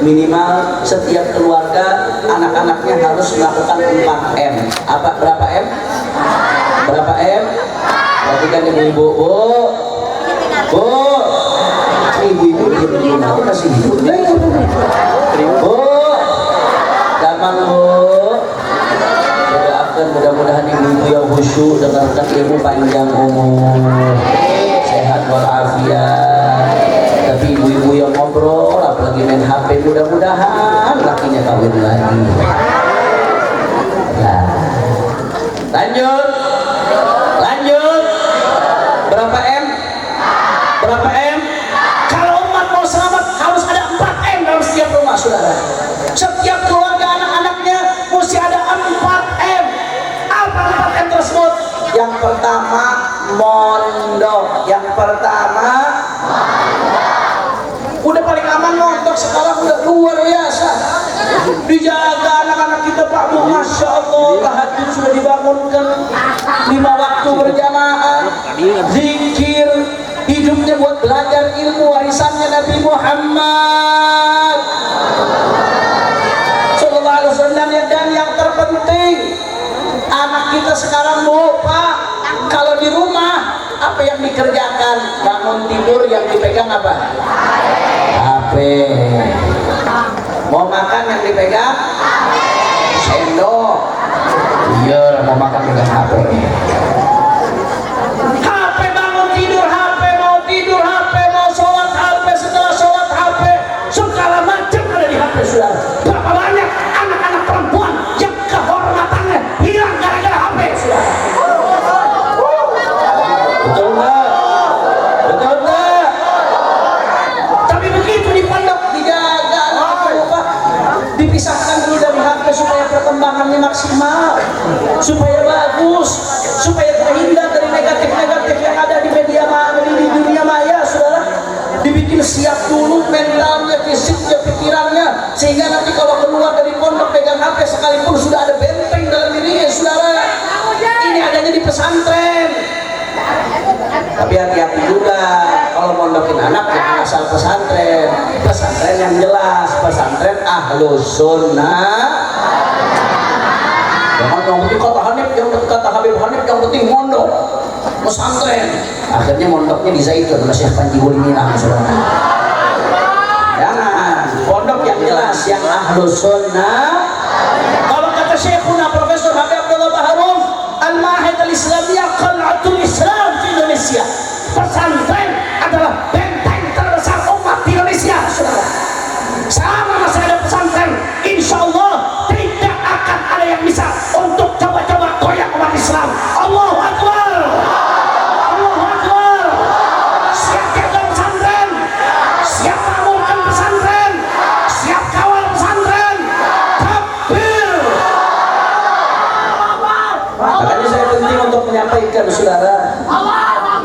Speaker 1: minimal setiap keluarga anak-anaknya harus melakukan 4M. Apa? Berapa M? Berapa M? Perhatikan ibu-ibu. Bu, ibu-ibu di rumah masih hidup. Bu, gampang bu. Mudah-mudahan ibu-ibu yang khusyuk dengarkan ilmu panjang umur, sehat walafiat. Tapi ibu-ibu yang ngobrol, apalagi main HP, mudah-mudahan lakinya kawin lagi. Nah, lanjut. Berapa M? Berapa M? Kalau umat mau selamat harus ada 4M dalam setiap rumah saudara. Setiap keluarga anak-anaknya mesti ada 4M. Apa 4M tersebut? Yang pertama mondok. Yang pertama udah paling aman mondok sekarang, udah luar biasa. Dijaga anak-anak kita Pak Bu, masya Allah. Tahajud sudah dibangunkan 5 waktu berjamaah, zikir, hidupnya buat belajar ilmu warisannya Nabi Muhammad Sallallahu Alaihi Wasallam. Dan yang terpenting
Speaker 2: kita sekarang Bu, Pak, kalau di rumah apa yang dikerjakan? Bangun tidur yang dipegang apa? HP. Mau makan yang dipegang? Sendok. Iya, mau makan pegang HP. HP bangun tidur HP, mau tidur HP, mau sholat HP, setelah sholat HP, segala macam ada di HP saudara. Berapa banyak anak-anak perempuan yang kehormatannya hilang gara-gara HP saudara. Betul nggak? Betul nggak? Tapi begitu di pondok dijaga, dipisahkan dulu dari HP supaya perkembangannya maksimal, supaya bagus, supaya terhindar dari negatif-negatif yang ada di di dunia maya, saudara. Dibikin siap dulu mentalnya, fisiknya, pikirannya, sehingga nanti kalau keluar dari pondok pegang HP sekalipun sudah ada benteng dalam dirinya, saudara. Ini adanya di pesantren. Tapi hati-hati juga kalau mondokin anak jangan asal pesantren. Pesantren yang jelas, pesantren Ahlus Sunnah. Jangan yang penting kata Hanif, yang penting kata Habib Hanif, yang penting mondok pesantren. Akhirnya mondoknya di Zaitun, Syekh Panji Guliminang, saudara. Jangan, pondok yang jelas, yang Ahlus Sunnah. Kalau kata Syekhuna Profesor Habib Abdullah Baharun, Al-Mahid Al-Islamiyah Qal'atul Islam di Indonesia. Pesantren adalah benteng terbesar umat di Indonesia, saudara. Selama masih ada pesantren, insya Allah tidak akan ada yang bisa untuk coba-coba goyah umat Islam. Allahu Akbar, Allahu Akbar. Siap jaga pesantren, siap bangunkan pesantren, siap kawal pesantren. Takbir. Makanya saya penting untuk menyampaikan, saudara,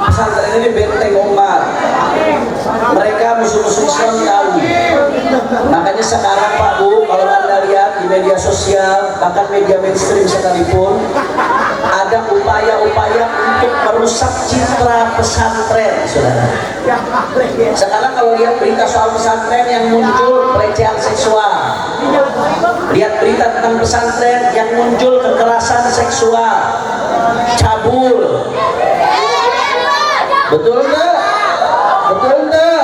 Speaker 2: pesantren ini benteng umat. Mereka musuh-musuh Islam tahu. Makanya sekarang Pak Bu, kalau Anda lihat di media sosial, bahkan media mainstream sekalipun, ada upaya-upaya untuk merusak citra pesantren, saudara. Sekarang kalau lihat berita soal pesantren yang muncul pelecehan seksual, lihat berita tentang pesantren yang muncul kekerasan seksual, cabul. Betul enggak? Betul enggak?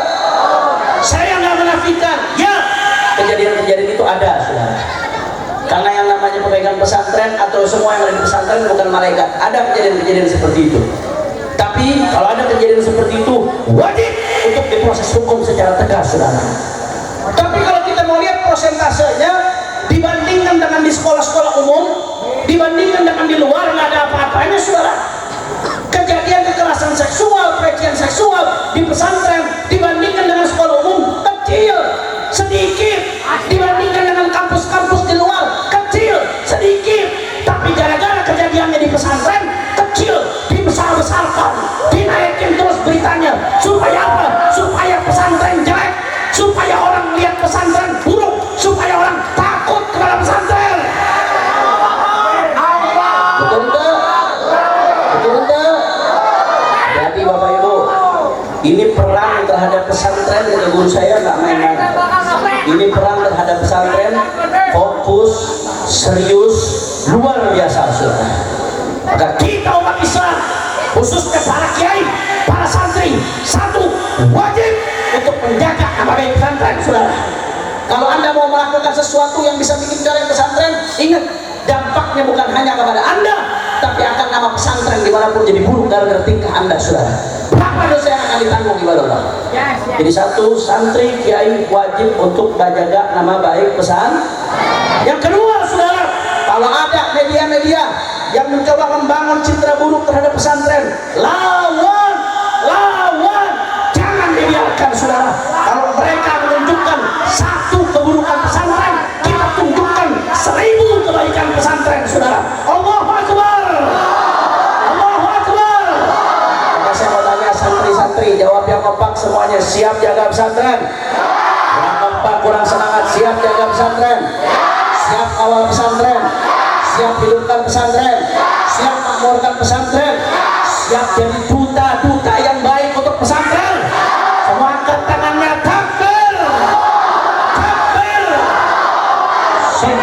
Speaker 2: Saya nggak menafikan, ya kejadian-kejadian itu ada, saudara. Karena yang namanya pemegang pesantren atau semua yang ada di pesantren bukan malaikat. Ada kejadian-kejadian seperti itu. Tapi kalau ada kejadian seperti itu, wajib untuk diproses hukum secara tegas, saudara. Tapi kalau kita mau lihat prosentasenya, dibandingkan dengan di sekolah-sekolah umum, dibandingkan dengan di luar nggak ada apa-apanya, saudara. Kejadian kekerasan seksual, pelecehan seksual di pesantren dibandingkan dengan sekolah umum kecil, sedikit. Dibandingkan dengan kampus-kampus di luar kecil, sedikit. Tapi gara-gara kejadiannya di pesantren kecil, dibesar-besarkan, dinaikin terus beritanya. Supaya apa? Supaya pesantren jelek, supaya orang lihat pesantren buruk, supaya orang takut kepada pesantren. Betul enggak? Betul enggak? Jadi Bapak Ibu, ini perang terhadap pesantren, kata guru saya, nggak main-main. Ini perang terhadap pesantren, fokus, serius, luar biasa, saudara. Maka kita umat Islam, khususnya para kiai, para santri, satu, wajib untuk menjaga nama baik pesantren, saudara. Kalau Anda mau melakukan sesuatu yang bisa bikin coreng pesantren, ingat, dampaknya bukan hanya kepada Anda, tapi akan nama pesantren dimanapun jadi buruk gara-gara tingkah Anda, saudara. Berapa dosa yang akan ditanggung di Allah? Jadi satu, santri kiai wajib untuk menjaga nama baik pesantren. Yang kedua, saudara, kalau ada media-media yang mencoba membangun citra buruk terhadap pesantren, lawan, jangan dibiarkan, saudara. Kalau mereka menunjukkan satu keburukan pesantren, kita tunjukkan 1000 kebaikan pesantren, saudara. Allahu Akbar, Allahu Akbar. Maka saya mau tanya santri-santri, jawab yang kompak semuanya. Siap jaga pesantren? Kurang kompak, kurang semangat. Siap jaga pesantren? Siap awal pesantren? Siap hidupkan pesantren? Siap makmurkan pesantren? Siap jadi duta-duta yang baik untuk pesantren? Semua angkat tangannya. Takbir, takbir. Siap.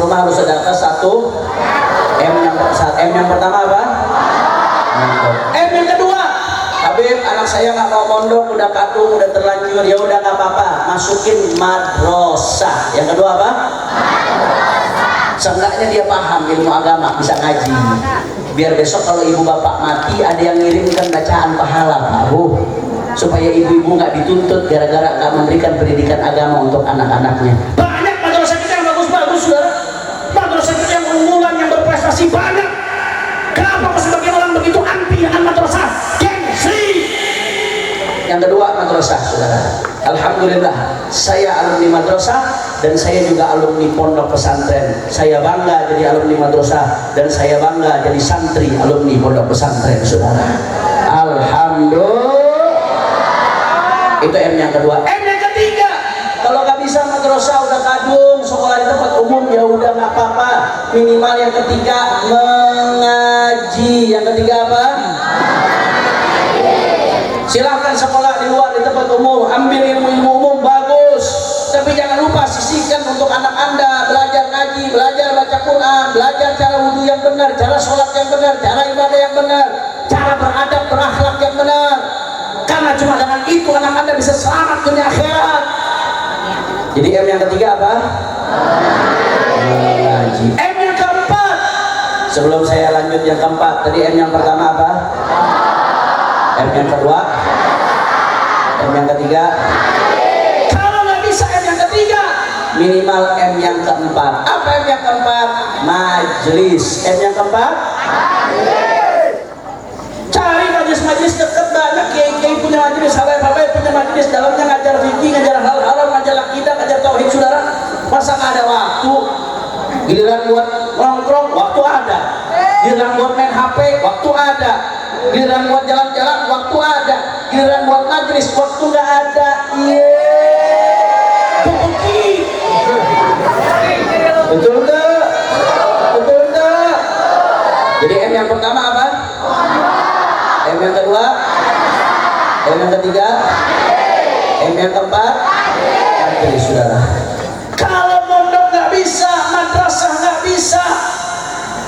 Speaker 2: rumah harus sedekah 1 M. M yang pertama apa? M yang kedua, Habib, anak saya nggak mau mondok, udah kadung, udah terlanjur, ya udah nggak apa-apa, masukin madrasah. Yang kedua apa? Seenggaknya dia paham ilmu agama, bisa ngaji. Biar besok kalau ibu bapak mati ada yang ngirimkan bacaan pahala, Pak Bu, supaya ibu-ibu nggak dituntut gara-gara nggak memberikan pendidikan agama untuk anak-anaknya.
Speaker 1: Banyak madrasah kita yang bagus-bagus, saudara. Madrasah kita yang unggulan, yang berprestasi banyak. Kenapa sebagian orang begitu anti dengan madrasah? Gengsi.
Speaker 2: Yang kedua, madrasah, saudara. Alhamdulillah, saya alumni madrasah dan saya juga alumni pondok pesantren. Saya bangga jadi alumni madrasah dan saya bangga jadi santri alumni pondok pesantren, saudara. Alhamdulillah. Itu M yang kedua. M yang ketiga, kalau nggak bisa madrasah udah kadung, sekolah di tempat umum, ya udah nggak apa-apa. Minimal yang ketiga mengaji. Yang ketiga apa? Silahkan sekolah di luar di tempat umum, ambil ilmu-ilmu umum bagus, tapi jangan lupa sisihkan untuk anak anda belajar ngaji, belajar baca Quran, belajar cara wudhu yang benar, cara sholat yang benar, cara ibadah yang benar, cara beradab berakhlak yang benar. Karena cuma dengan itu anak anda bisa selamat dunia akhirat. Jadi M yang ketiga apa? Mengaji. M yang keempat. Sebelum saya lanjut yang keempat, tadi M yang pertama apa? M yang kedua, M yang ketiga. Kalau nggak bisa M yang ketiga, minimal M yang keempat. Apa M yang keempat? Majelis. M yang keempat? Cari majelis-majelis dekat, banyak kiai-kiai punya majelis, habaib-habaib punya majelis, dalamnya ngajar fikih, ngajar hal haram, ngajar akidah, ngajar tauhid, saudara. Masa nggak ada waktu? Giliran buat nongkrong, waktu ada. Giliran buat main HP, waktu ada. Giliran buat jalan-jalan, waktu ada. Giliran buat majelis, waktu nggak ada. Betul nggak? Betul nggak? Jadi M yang pertama apa? M yang kedua? M yang ketiga? M yang keempat? Majelis, saudara. Kalau mondok nggak bisa, madrasah nggak bisa,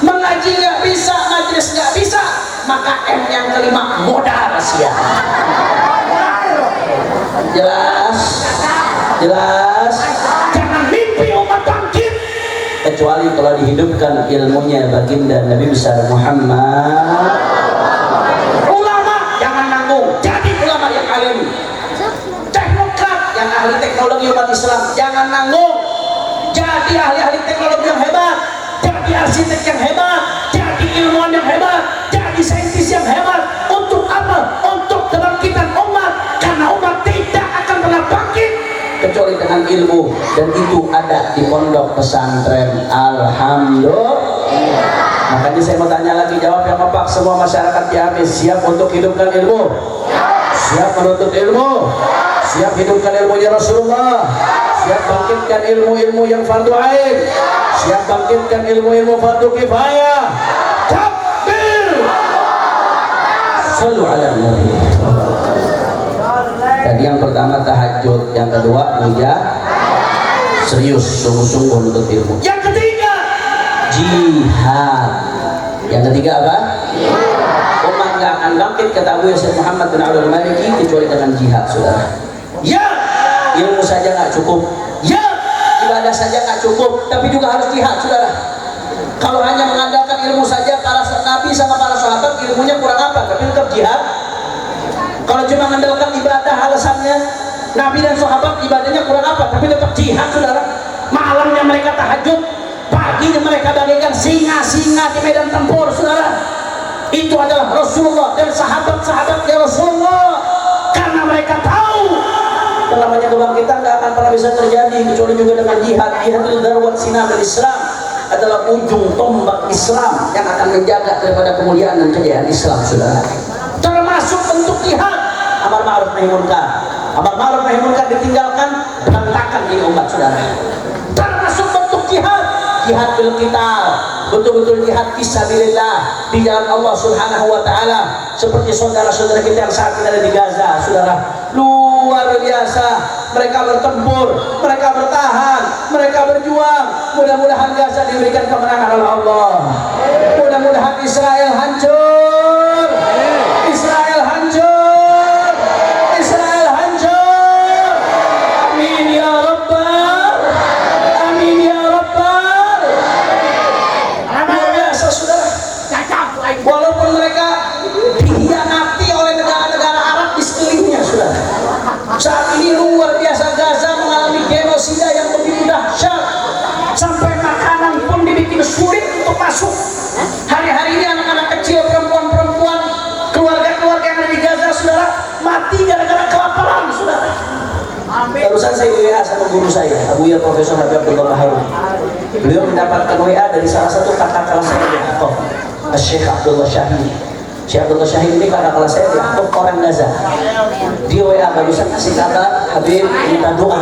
Speaker 2: mengaji nggak bisa, majelis nggak bisa, maka M yang kelima modal rahasia. Jelas? Jelas?
Speaker 1: Jangan mimpi umat bangkit
Speaker 2: Kecuali kalau dihidupkan ilmunya baginda Nabi besar Muhammad.
Speaker 1: ulama, jangan nanggung.
Speaker 2: Jadi ulama yang alim, teknokrat yang ahli teknologi umat Islam, jangan nanggung. Jadi ahli-ahli teknologi yang hebat, jadi arsitek yang hebat, jadi ilmuwan yang hebat, jadi saintis yang hebat. Untuk apa? Untuk kebangkitan umat. Karena umat tidak akan pernah bangkit kecuali dengan ilmu, dan itu ada di pondok pesantren. Alhamdulillah. Makanya saya mau tanya lagi, jawab yang kompak semua masyarakat Ciamis. Siap untuk hidupkan ilmu? Siap menuntut ilmu? Siap hidupkan ilmunya Rasulullah? Siap bangkitkan ilmu-ilmu yang fardu ain? Siap bangkitkan ilmu-ilmu fardu kifayah? Takbir! Sallu ala Nabi. Tadi yang pertama tahajud, yang kedua serius, sungguh-sungguh menuntut ilmu. Yang ketiga jihad. Yang ketiga apa? Umat nggak akan bangkit, kata Abu Yasir Muhammad bin Abdul Maliki, kecuali dengan jihad, saudara. Ya, ilmu saja nggak cukup. Ya, ibadah saja nggak cukup, tapi juga harus jihad, saudara. Kalau hanya mengandalkan ilmu saja, para nabi sama para sahabat ilmunya kurang apa? Tapi tetap jihad. Kalau cuma mengandalkan ibadah, alasannya nabi dan sahabat ibadahnya kurang apa? Tapi tetap jihad, saudara. Malamnya mereka tahajud, paginya mereka bagaikan singa-singa di medan tempur, saudara. Itu adalah Rasulullah dan sahabat-sahabatnya Rasulullah. Karena mereka tahu yang namanya kebangkitan tidak akan pernah bisa terjadi kecuali juga dengan jihad. Jihad itu darwat sinar Islam, adalah ujung tombak Islam yang akan menjaga daripada kemuliaan dan kejayaan Islam, saudara. Termasuk bentuk jihad, amar ma'ruf nahi munkar. Amar ma'ruf nahi munkar ditinggalkan, berantakan ini umat, saudara. Termasuk bentuk jihad, jihad bil qital, betul-betul jihad fisabilillah di jalan Allah Subhanahu wa taala, seperti saudara-saudara kita yang saat ini ada di Gaza, saudara. Luar biasa mereka bertempur, mereka bertahan, mereka berjuang. Mudah-mudahan Gaza diberikan kemenangan oleh Allah. Mudah-mudahan Israel hancur. Israel hancur. Israel hancur. Amin ya Rabbal. Amin ya Rabbal. Luar biasa saudara. Walaupun mereka dikhianati oleh negara-negara Arab di sekelilingnya saudara. Saat ini luar biasa Gaza mengalami genosida yang begitu dahsyat. Sampai makanan pun dibikin sulit untuk masuk. Hari-hari ini anak-anak kecil, perempuan-perempuan, keluarga-keluarga yang ada di Gaza saudara mati gara-gara kelaparan saudara. Barusan saya WA sama guru saya, Abu Ya Profesor Habib Abdullah Harun. Beliau mendapatkan WA dari salah satu kakak kelas saya di Akhof, Syekh Abdullah Syahid. Syekh Abdullah Syahid ini kakak kelas saya di Akhof orang Gaza. Dia WA barusan kasih kabar, Habib minta doa.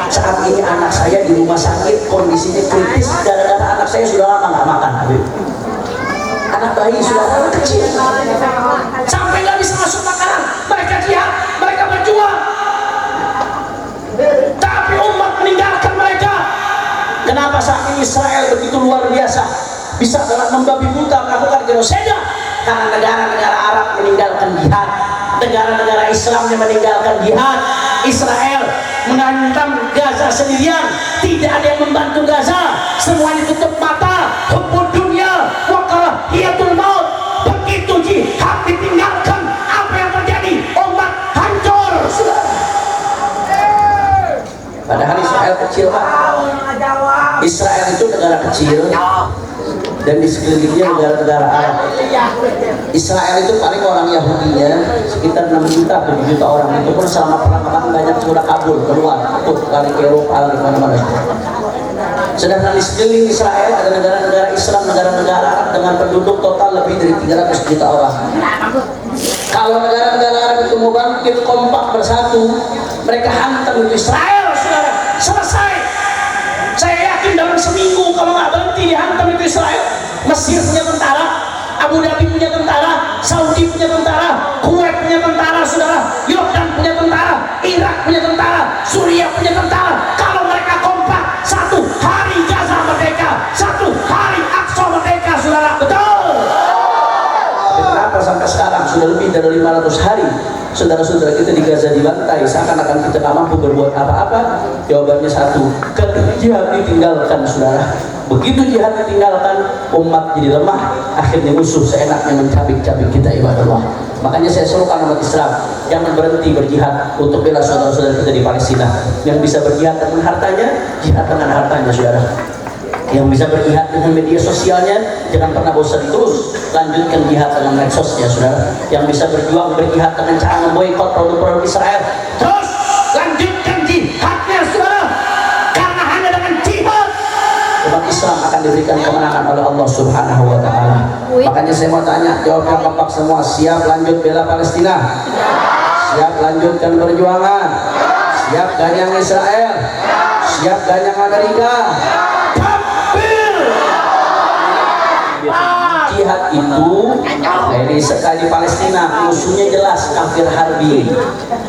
Speaker 2: Saat ini anak saya di rumah sakit kondisinya kritis gara-gara anak saya sudah lama nggak makan Habib. Anak bayi sudah lama kecil sampai nggak bisa masuk makanan. Mereka jihad, mereka berjuang, tapi umat meninggalkan mereka. Kenapa saat ini Israel begitu luar biasa bisa dengan membabi buta melakukan genosida? Karena negara-negara Arab meninggalkan jihad, negara-negara Islam yang meninggalkan jihad. Israel mengancam Gaza sendirian, tidak ada yang membantu Gaza, semuanya tutup mata. Hubbud dunia wa karahiyatul maut. Begitu jihad ditinggalkan, apa yang terjadi? Umat hancur saudara. Padahal Israel kecil Pak. Israel itu negara kecil dan di sekelilingnya negara-negara Arab. Israel itu paling orang Yahudinya sekitar 6 juta, 7 juta orang. Itu pun selama perang banyak sudah kabur keluar, lari ke Eropa, lari kemana-mana. Sedangkan di sekeliling Israel ada negara-negara Islam, negara-negara Arab dengan penduduk total lebih dari 300 juta orang. Kalau negara-negara Arab itu mau bangkit kompak bersatu, mereka hantam itu Israel, saudara. Selesai. Saya yakin dalam seminggu kalau nggak berhenti dihantam itu Israel. Mesir punya tentara, Abu Dhabi punya tentara, Saudi punya tentara, Kuwait punya tentara, saudara, Yordan punya tentara, Irak punya tentara, Suriah punya tentara. Kalau mereka kompak, satu hari Gaza merdeka, satu hari Aqsa merdeka, saudara. Betul. Kenapa sampai sekarang sudah lebih dari 500 hari saudara-saudara kita di Gaza dibantai, seakan-akan kita tak mampu berbuat apa-apa? Jawabannya satu, karena jihad ditinggalkan saudara. Begitu jihad ditinggalkan, umat jadi lemah, akhirnya musuh seenaknya mencabik-cabik kita ibadallah. Makanya saya serukan umat Islam jangan berhenti berjihad untuk bela saudara-saudara kita di Palestina. Yang bisa berjihad dengan hartanya, jihad dengan hartanya saudara. Yang bisa berjihad dengan media sosialnya, jangan pernah bosan terus lanjutkan jihad dengan medsosnya saudara. Yang bisa berjuang berjihad dengan cara memboikot produk-produk Israel, terus lanjutkan jihadnya saudara. Karena hanya dengan jihad umat Islam akan diberikan kemenangan oleh Allah Subhanahu wa Ta'ala. Makanya saya mau tanya, jawab yang kompak semua, siap lanjut bela Palestina? Siap lanjutkan perjuangan? Siap ganyang Israel? Siap ganyang Amerika? Jihad itu dari sekali Palestina musuhnya jelas kafir harbi.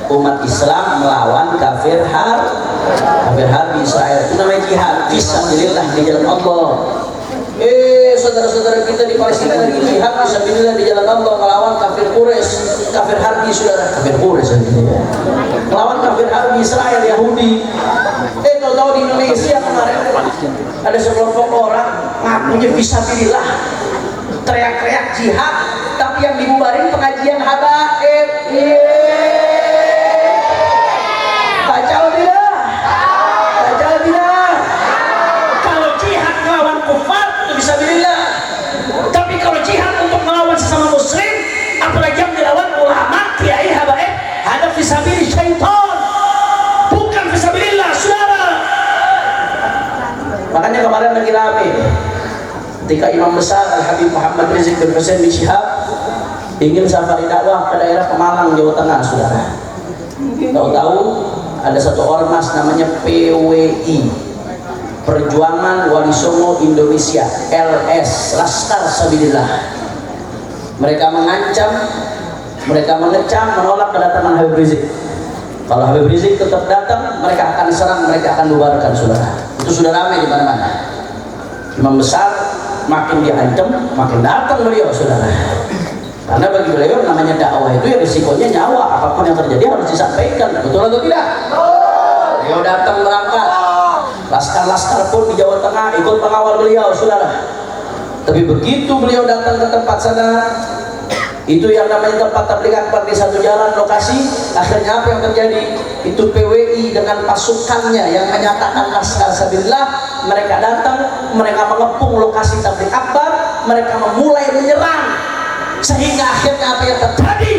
Speaker 2: Umat Islam melawan kafir harbi Israel. Itu namanya jihad. Fisabilillah di jalan Allah. Saudara-saudara kita di Palestina lagi jihad fisabilillah di jalan Allah melawan kafir Quraisy, kafir harbi saudara. Kafir Quraisy melawan kafir harbi Israel Yahudi. Tahu-tahu di Indonesia kemarin ada sekelompok orang ngakunya fisabilillah, teriak-teriak jihad, tapi yang dibubarin pengajian habaib. Baca bila. Kalau jihad melawan kufar itu bisa bilillah. Tapi kalau jihad untuk melawan sesama muslim, apalagi yang dilawan ulama, kiai, habaib, ada fisabilillah syaitan, bukan fisabilillah saudara. Makanya kemarin lagi rame ketika Imam besar Al-Habib Muhammad Rizik bin Hussein bin Syihab ingin safari dakwah ke daerah Pemalang, Jawa Tengah saudara. Tahu-tahu ada satu ormas namanya PWI, Perjuangan Wali Songo Indonesia, LS, Laskar Sabilillah. Mereka mengancam, mereka mengecam, menolak kedatangan Habib Rizik. Kalau Habib Rizik tetap datang, mereka akan serang, mereka akan bubarkan, saudara. Itu sudah ramai di mana-mana. Imam besar makin diancam, makin datang beliau, saudara. Karena bagi beliau namanya dakwah itu ya risikonya nyawa, apapun yang terjadi harus disampaikan. Betul atau tidak? Beliau datang berangkat, laskar-laskar pun di Jawa Tengah ikut mengawal beliau, saudara. Tapi begitu beliau datang ke tempat sana, itu yang namanya tempat tabligh akbar di satu jalan lokasi, akhirnya apa yang terjadi? Itu PWI dengan pasukannya yang menyatakan laskar sabilillah, mereka datang, mereka mengepung lokasi tabligh akbar, mereka memulai menyerang, sehingga akhirnya apa yang terjadi?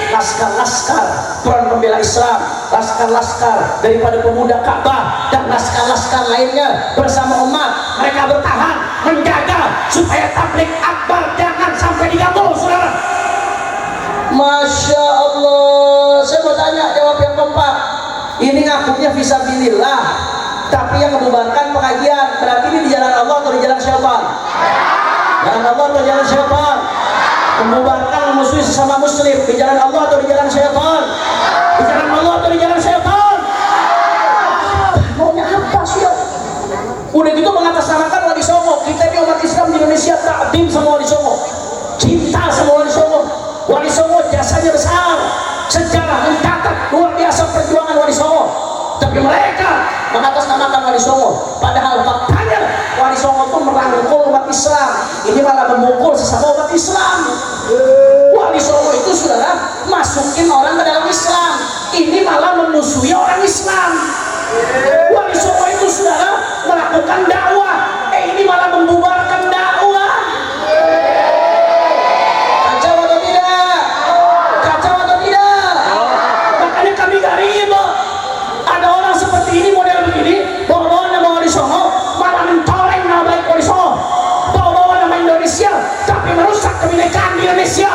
Speaker 2: Laskar-laskar Front Pembela Islam, laskar-laskar daripada pemuda Ka'bah dan laskar-laskar lainnya bersama umat, mereka bertahan menjaga supaya tabligh akbar jangan sampai diganggu, saudara. Masya Allah, saya mau tanya, jawab yang kompak. Ini ngakuknya fisabilillah, tapi yang membubarkan pengajian, berarti ini di jalan Allah atau di jalan syaitan? Jalan Allah atau jalan syaitan? Membubarkan, memusuhi sesama muslim, di jalan Allah atau di jalan syaitan? Di jalan Allah atau di jalan syaitan? Maunya apa sih? Udah gitu mengatasnamakan Wali Songo. Kita ini umat Islam di Indonesia takdim sama Wali Songo, cinta sama Wali Songo. Wali Songo jasanya besar, sejarah mencatat luar biasa perjuangan Wali Songo. Tapi mereka mengatasnamakan Wali Songo, padahal faktanya Wali Songo itu merangkul umat Islam, ini malah memukul sesama umat Islam. Wali Songo itu, saudara, masukin orang ke dalam Islam, ini malah memusuhi orang Islam. Wali Songo itu, saudara, melakukan dakwah, ini malah membubarkan dakwah. Kami gak riba ada orang seperti ini, model begini, bawa-bawa nama Wali Songo, malah mencoreng nama baik Wali Songo, bawa-bawa nama Indonesia, tapi merusak kebinekaan di Indonesia.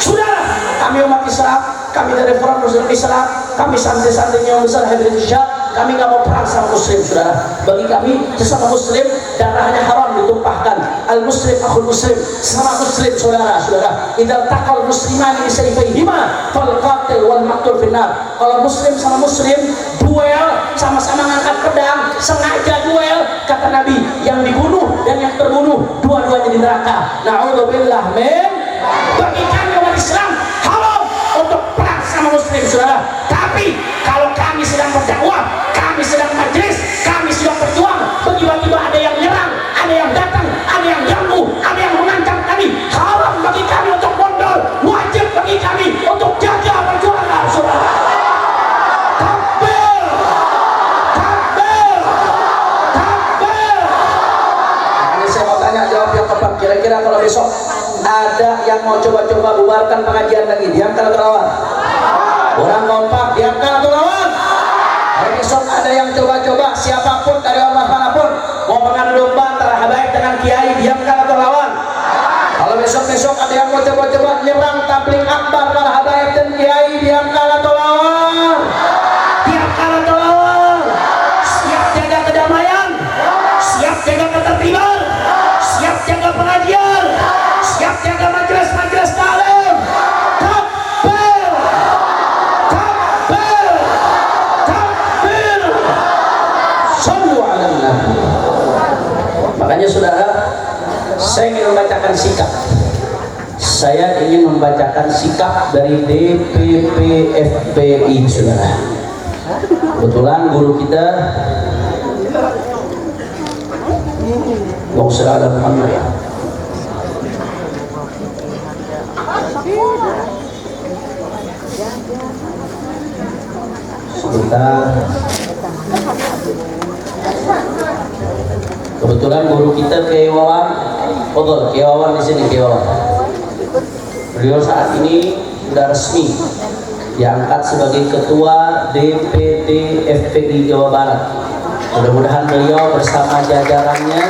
Speaker 2: Saudara, kami umat Islam, kami dari Front Muslim Islam, kami santri-santrinya yang besar Habib Rizik, kami gak mau perang sama muslim, saudara. Bagi kami sesama muslim darahnya haram ditumpahkan. Al muslim akhul muslim, sesama muslim, saudara. Idza taqal muslimani bisayfayhima fal qatil wal maqtul finnar. Kalau muslim sama muslim duel, sama-sama ngangkat pedang, sengaja duel, kata Nabi, yang dibunuh dan yang terbunuh dua-duanya di neraka. Na'udzubillah min. Bagi kami umat Islam haram untuk perang sama muslim, saudara. Tapi kalau kami sedang berdakwah, kami sedang majlis, kami sedang berjuang, tiba-tiba ada yang nyerang, ada yang datang, ada yang ganggu, ada yang mengancam kami, haram bagi kami untuk mundur, wajib bagi kami untuk jaga perjuangan, saudara. Takbir, takbir, takbir. Nah, ini saya mau tanya, jawab yang tepat. Kira-kira kalau besok ada yang mau coba-coba bubarkan pengajian lagi, diamkan atau lawan? Orang kompak, diamkan atau lawan? Hari besok ada yang coba-coba, siapapun dari ormas manapun mau mengadu domba antara habaib dengan kiai, diamkan atau lawan? Kalau besok-besok ada yang mau coba-coba nyerang tabligh akbar para habaib dan kiai, diamkan atau lawan? Diamkan atau lawan? Siap jaga kedamaian, siap jaga ketertiban, siap jaga pengajian, siap jaga majelis-majelis taklim. Takbir, takbir, takbir. Sallu ala nabi. Makanya, saudara, saya ingin membacakan sikap. Saya ingin membacakan sikap dari DPP FPI, saudara. Kebetulan guru kita Allahumma shalli ala Muhammad. Sebentar. Kebetulan guru kita Kiai Wawan, Kiai Wawan di sini, Kiai Wawan. Beliau saat ini sudah resmi diangkat sebagai ketua DPD FPI Jawa Barat. Mudah-mudahan beliau bersama jajarannya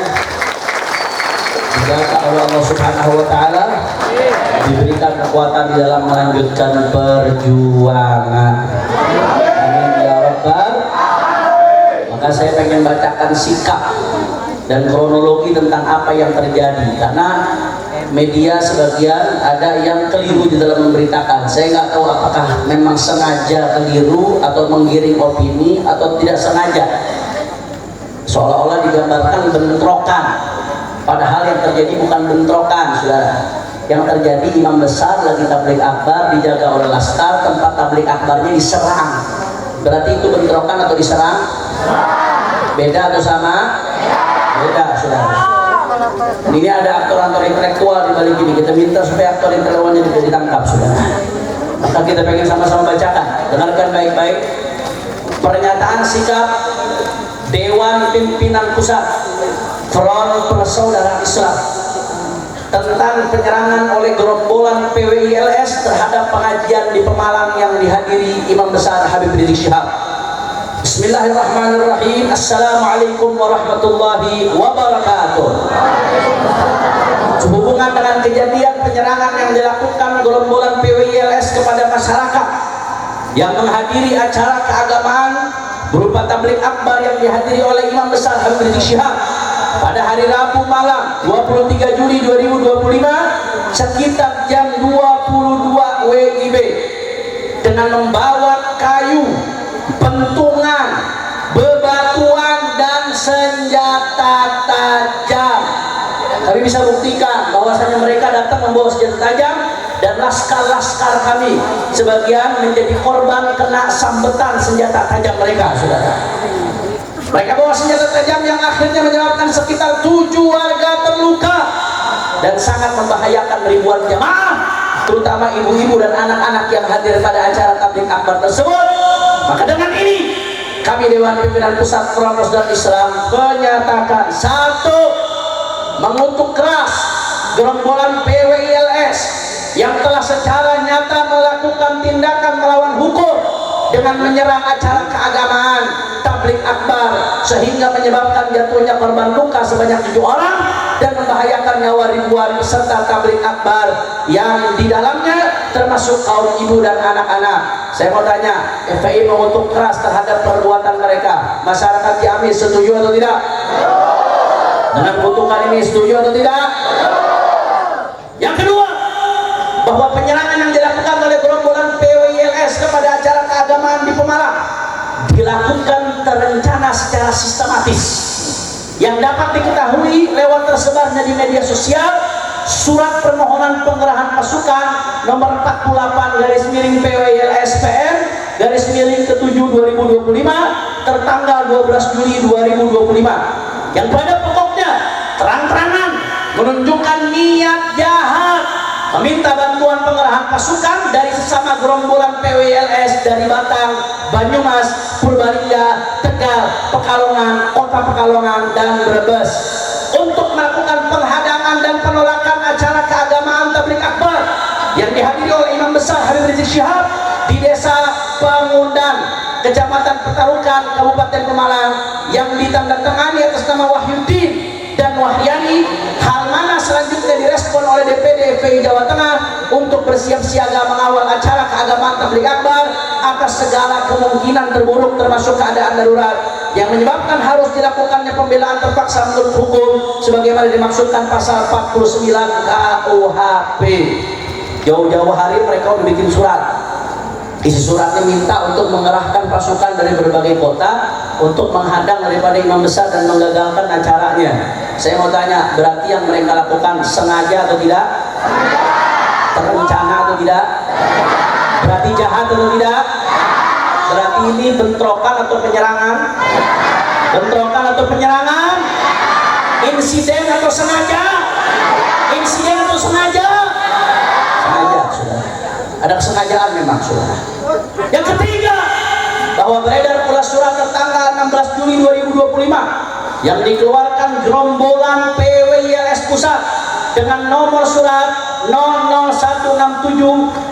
Speaker 2: dijaga oleh Allah Subhanahu wa taala, diberikan kekuatan di dalam melanjutkan perjuangan. Amin ya rabbal. Maka saya pengen bacakan sikap dan kronologi tentang apa yang terjadi, karena media sebagian ada yang keliru di dalam memberitakan. Saya nggak tahu apakah memang sengaja keliru atau menggiring opini atau tidak sengaja. Seolah-olah digambarkan bentrokan, padahal yang terjadi bukan bentrokan, saudara. Yang terjadi imam besar lagi tabligh akbar dijaga oleh laskar, tempat tabligh akbarnya diserang. Berarti itu bentrokan atau diserang? Beda atau sama? Beda, saudara. Ini ada aktor-aktor intelektual di balik ini. Kita minta supaya aktor intelektualnya ditangkap, saudara. Maka kita pengen sama-sama bacakan. Dengarkan baik-baik. Pernyataan sikap Dewan Pimpinan Pusat Front Persaudaraan Islam tentang penyerangan oleh gerombolan PWILS terhadap pengajian di Pemalang yang dihadiri Imam Besar Habib Rizik Syihab. Bismillahirrahmanirrahim. Assalamualaikum warahmatullahi wabarakatuh. Sehubungan dengan kejadian penyerangan yang dilakukan gerombolan PWILS kepada masyarakat yang menghadiri acara keagamaan berupa tabligh akbar yang dihadiri oleh Imam Besar Habib Rizik Syihab pada hari Rabu malam 23 Juli 2025 sekitar jam 22 WIB dengan membawa kayu, pentungan, bebatuan dan senjata tajam. Kami bisa buktikan bahwasanya mereka datang membawa senjata tajam dan laskar-laskar kami sebagian menjadi korban kena sambetan senjata tajam mereka, saudara. Mereka bawa senjata tajam yang akhirnya menyebabkan sekitar 7 warga terluka dan sangat membahayakan ribuan jamaah, terutama ibu-ibu dan anak-anak yang hadir pada acara tabligh akbar tersebut. Maka dengan ini kami Dewan Pimpinan Pusat Front Persaudaraan Islam menyatakan, satu, mengutuk keras gerombolan PWILS yang telah secara nyata melakukan tindakan melawan hukum dengan menyerang acara keagamaan tabligh akbar sehingga menyebabkan jatuhnya korban luka sebanyak 7 orang dan membahayakan nyawa ribuan peserta tabligh akbar yang di dalamnya termasuk kaum ibu dan anak-anak. Saya mau tanya, FPI mengutuk keras terhadap perbuatan mereka. Masyarakat Ciamis setuju atau tidak? Dengan kutukan ini setuju atau tidak? Yang kedua, bahwa penyerangan yang dilakukan oleh gerombolan PWILS kepada acara keagamaan di Pemalang dilakukan terencana secara sistematis yang dapat diketahui lewat tersebarnya di media sosial surat permohonan pengerahan pasukan nomor 48 PWILS PM ke-7 2025 tertanggal 12 Juli 2025 yang pada pokoknya terang-terangan menunjukkan niat jahat meminta bantuan pengerahan pasukan dari sesama gerombolan PWILS dari Batang, Banyumas, Purbalingga, Tegal, Pekalongan, Kota Pekalongan, dan Brebes untuk melakukan penghadangan dan penolakan acara keagamaan tabligh akbar yang dihadiri oleh Imam Besar Habib Rizik Syihab di Desa Pengundan, Kecamatan Petarukan, Kabupaten Pemalang yang ditandatangani atas nama Wahyudin dan Wahyani. Hal mana selanjutnya direspon oleh DPD FPI Jawa Tengah untuk bersiap siaga mengawal acara keagamaan tabligh akbar atas segala kemungkinan terburuk termasuk keadaan darurat yang menyebabkan harus dilakukannya pembelaan terpaksa menurut hukum sebagaimana dimaksudkan pasal 49 KUHP. Jauh-jauh hari mereka udah bikin surat. Isi suratnya minta untuk mengerahkan pasukan dari berbagai kota untuk menghadang daripada imam besar dan menggagalkan acaranya. Saya mau tanya, berarti yang mereka lakukan sengaja atau tidak? Terencana atau tidak? Berarti jahat atau tidak? Berarti ini bentrokan atau penyerangan? Bentrokan atau penyerangan? Insiden atau sengaja? Insiden atau sengaja? Sengaja, saudara. Ada kesengajaan memang, saudara. Yang ketiga, bahwa beredar pula surat tertanggal 16 Juli 2025 yang dikeluarkan gerombolan PWILS Pusat dengan nomor surat 00167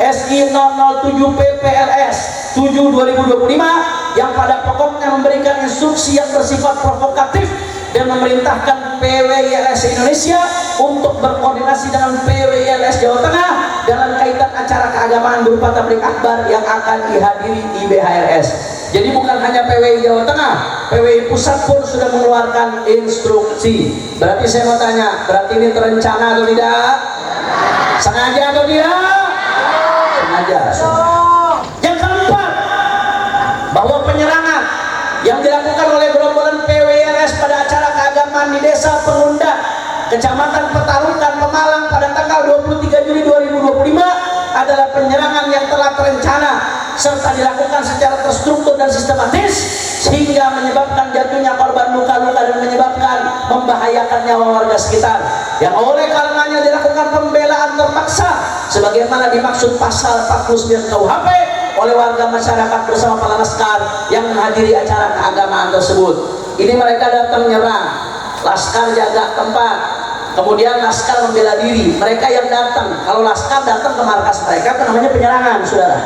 Speaker 2: SI 007 PPLS 7 2025 yang pada pokoknya memberikan instruksi yang bersifat provokatif dan memerintahkan PWILS Indonesia untuk berkoordinasi dengan PWILS Jawa Tengah dalam kaitan acara keagamaan berupa tabligh akbar yang akan dihadiri di BHRS. Jadi bukan hanya PWI Jawa Tengah, PWI Pusat pun sudah mengeluarkan instruksi. Berarti saya mau tanya, berarti ini terencana atau tidak? Sengaja atau tidak? Sengaja. Yang keempat, bahwa penyerangan yang dilakukan oleh gerombolan PWRS pada acara keagamaan di Desa Pengundan, Kecamatan Petarukan, Pemalang pada tanggal 23 Juli 2025 adalah penyerangan yang telah terencana serta dilakukan secara terstruktur dan sistematis sehingga menyebabkan jatuhnya korban luka-luka dan menyebabkan membahayakan nyawa warga sekitar, yang oleh karenanya dilakukan pembelaan terpaksa sebagaimana dimaksud pasal 49 KUHP oleh warga masyarakat bersama para laskar yang menghadiri acara keagamaan tersebut. Ini mereka datang nyerang, laskar jaga tempat, kemudian laskar membela diri. Mereka yang datang, kalau laskar datang ke markas mereka itu namanya penyerangan, saudara.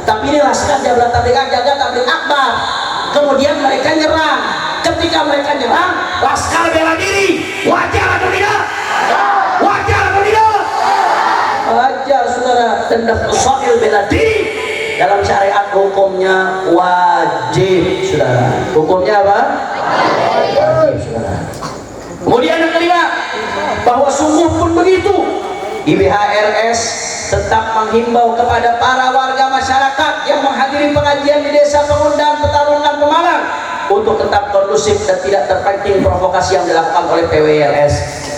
Speaker 2: Tapi ini laskar jaga tabligh akbar, kemudian mereka nyerang. Ketika mereka nyerang, laskar bela diri. Wajar atau tidak? Wajar atau tidak? Wajar, saudara. Tentang usail bela diri dalam syariat hukumnya wajib, saudara. Hukumnya apa? Wajib, saudara. Kemudian yang kelima, bahwa sungguh pun begitu, IBHRS tetap menghimbau kepada para warga masyarakat yang menghadiri pengajian di Desa Pengundan, Petarukan, Pemalang untuk tetap kondusif dan tidak terpancing provokasi yang dilakukan oleh PWRS.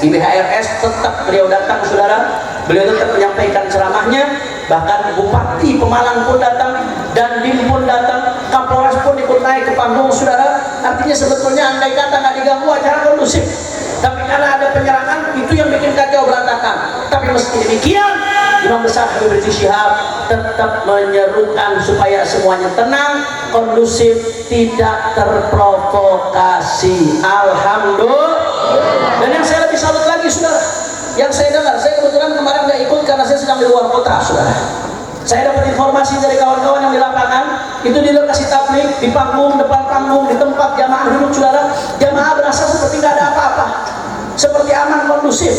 Speaker 2: IBHRS tetap beliau datang, saudara. Beliau tetap menyampaikan ceramahnya. Bahkan Bupati Pemalang pun datang dan BIM pun datang, Kapolres pun ikut naik ke panggung, saudara. Artinya sebetulnya andai kata nggak diganggu acara kondusif, tapi karena ada penyerangan itu yang bikin kacau berantakan. Tapi meski demikian, Imam Besar Habib Rizik Syihab tetap menyerukan supaya semuanya tenang, kondusif, tidak terprovokasi. Alhamdulillah. Dan yang saya lebih salut lagi, saudara, yang saya dengar, saya kebetulan kemarin nggak ikut karena saya sedang di luar kota, saudara. Saya dapat informasi dari kawan-kawan yang di lapangan, itu di lokasi tabligh, di panggung, depan panggung, di tempat jamaah duduk, saudara, jamaah berasa seperti nggak ada apa-apa, seperti aman, kondusif.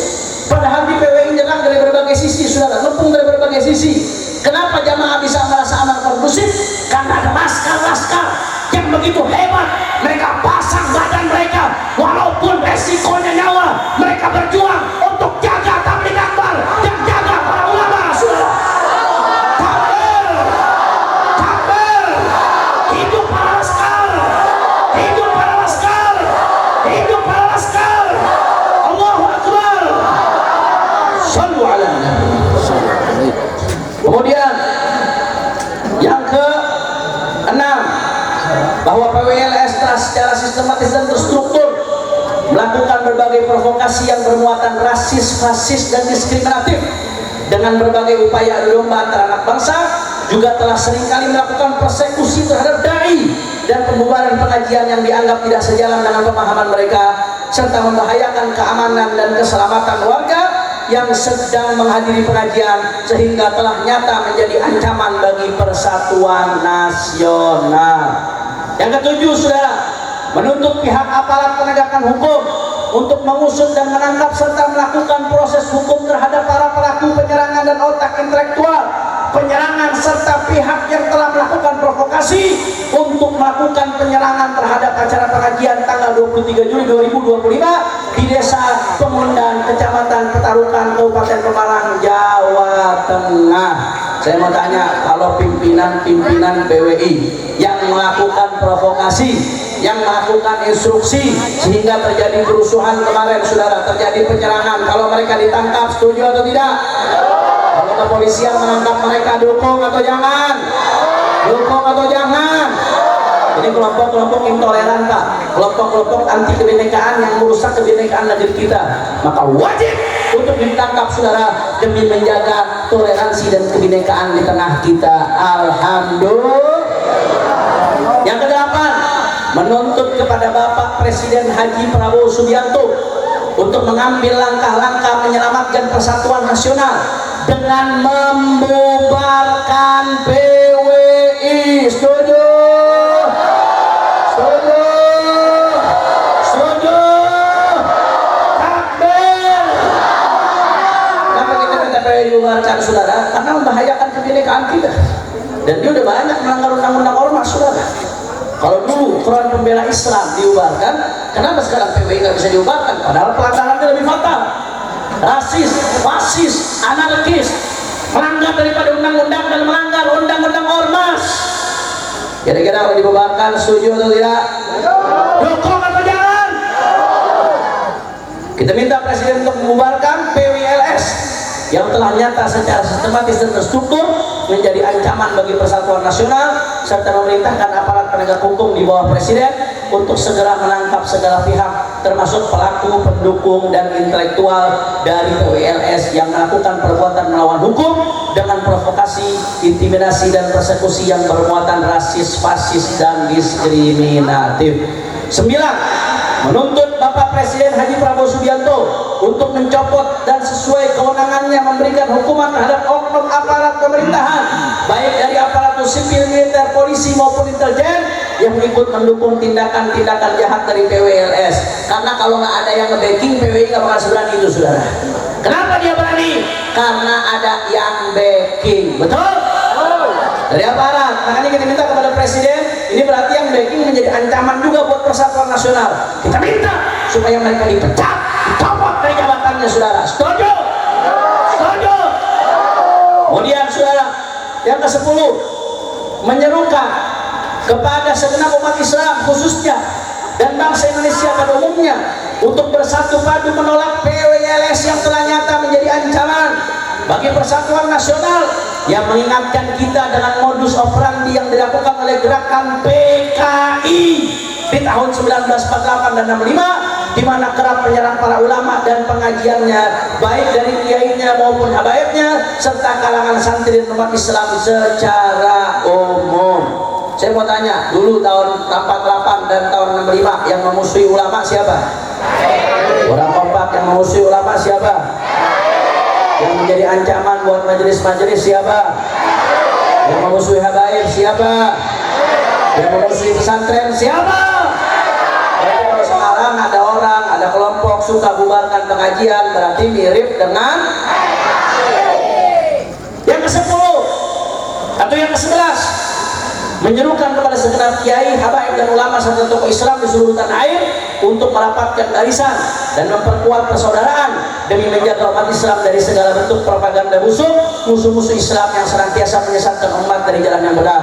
Speaker 2: Padahal di PWI nyerang dari berbagai sisi, saudara, lempung dari berbagai sisi. Kenapa jamaah bisa merasa aman, kondusif? Karena ada laskar-laskar yang begitu hebat. Mereka pasang badan mereka, walaupun resikonya nyawa, mereka berjuang untuk jaga tabligh akbar dan jaga para ulama, saudara. Takbir, takbir, hidup para laskar, hidup para laskar, hidup para laskar. Allahu Akbar. Sallu ala Nabi. Kemudian yang ke-6, bahwa PWLS telah secara sistematis dan terstruktur melakukan berbagai provokasi yang bermuatan rasis, fasis, dan diskriminatif dengan berbagai upaya adu domba antara anak bangsa. Juga telah seringkali melakukan persekusi terhadap dai dan pembubaran pengajian yang dianggap tidak sejalan dengan pemahaman mereka, serta membahayakan keamanan dan keselamatan warga yang sedang menghadiri pengajian, sehingga telah nyata menjadi ancaman bagi persatuan nasional. Yang ketujuh, saudara, menuntut pihak aparat penegakan hukum untuk mengusut dan menangkap serta melakukan proses hukum terhadap para pelaku penyerangan dan otak intelektual penyerangan serta pihak yang telah melakukan provokasi untuk melakukan penyerangan terhadap acara pengajian tanggal 23 Juli 2025 di Desa Pengundan, Kecamatan Petarukan, Kabupaten Pemalang, Jawa Tengah. Saya mau tanya, kalau pimpinan PWI yang melakukan provokasi, yang melakukan instruksi sehingga terjadi kerusuhan kemarin, saudara, terjadi penyerangan, kalau mereka ditangkap, setuju atau tidak? Kalau kepolisian menangkap mereka, dukung atau jangan? Dukung atau jangan? Ini kelompok-kelompok intoleran, Pak, kelompok-kelompok anti kebinekaan yang merusak kebinekaan negeri kita, maka wajib untuk ditangkap, saudara, demi menjaga toleransi dan kebinekaan di tengah kita. Alhamdulillah. Yang kedelapan, menuntut kepada Bapak Presiden Haji Prabowo Subianto untuk mengambil langkah-langkah menyelamatkan persatuan nasional dengan membubarkan PWI. Setuju? Setuju? Setuju? Takbir. Kenapa kita minta PWI dibubarkan, saudara? Karena membahayakan kebinekaan kita, dan dia udah banyak melanggar undang-undang ormas, saudara. Kalau dulu Front Pembela Islam diubarkan, kenapa sekarang PWI nggak bisa diubarkan? Padahal pelanggarannya lebih fatal. rasis, fasis, anarkis, melanggar daripada undang-undang dan melanggar undang-undang ormas. Kira-kira kalau dibubarkan setuju atau tidak? Dukung atau jangan? Kita minta Presiden untuk membubarkan PWLS yang telah nyata secara sistematis dan terstruktur menjadi ancaman bagi persatuan nasional, serta memerintahkan aparat penegak hukum di bawah Presiden untuk segera menangkap segala pihak termasuk pelaku, pendukung, dan intelektual dari PWLS yang melakukan perbuatan melawan hukum dengan provokasi, intimidasi, dan persekusi yang bermuatan rasis, fasis, dan diskriminatif. 9. Menuntut Bapak Presiden Haji Prabowo Subianto untuk mencopot dan sesuai kewenangannya memberikan hukuman terhadap oknum aparat pemerintahan, baik dari aparatur sipil, militer, polisi maupun intelijen yang ikut mendukung tindakan-tindakan jahat dari PWLS. Karena kalau nggak ada yang nge-backing, PWI nggak bakal seberani itu, saudara. Kenapa dia berani? Karena ada yang backing, betul? Dari aparat. Makanya kita minta kepada Presiden, ini berarti yang backing menjadi ancaman juga buat persatuan nasional. Kita minta supaya mereka dipecat, dicopot dari jabatannya, saudara. Setuju? Setuju? Kemudian, saudara, yang ke-10, menyerukan kepada segenap umat Islam khususnya dan bangsa Indonesia pada umumnya untuk bersatu padu menolak PWLS yang telah nyata menjadi ancaman bagi persatuan nasional, yang mengingatkan kita dengan modus operandi yang dilakukan oleh gerakan PKI di tahun 1948 dan 65, di mana kerap menyerang para ulama dan pengajiannya, baik dari kiainya maupun habaibnya serta kalangan santri dan umat Islam secara umum. Saya mau tanya, dulu tahun 48 dan tahun 65 yang memusuhi ulama siapa? Orang kompak yang memusuhi ulama siapa? Yang menjadi ancaman buat majelis-majelis siapa? Yang memusuhi habaib siapa? Yang memusuhi pesantren siapa? Jadi kalau sekarang ada orang, ada kelompok suka bubarkan pengajian, berarti mirip dengan yang ke-10 atau yang ke-11, menyerukan kepada segenap kiai, habaib, dan ulama serta tokoh Islam di seluruh tanah air untuk merapatkan barisan dan memperkuat persaudaraan demi menjaga umat Islam dari segala bentuk propaganda busuk musuh-musuh Islam yang senantiasa menyesatkan umat dari jalan yang benar.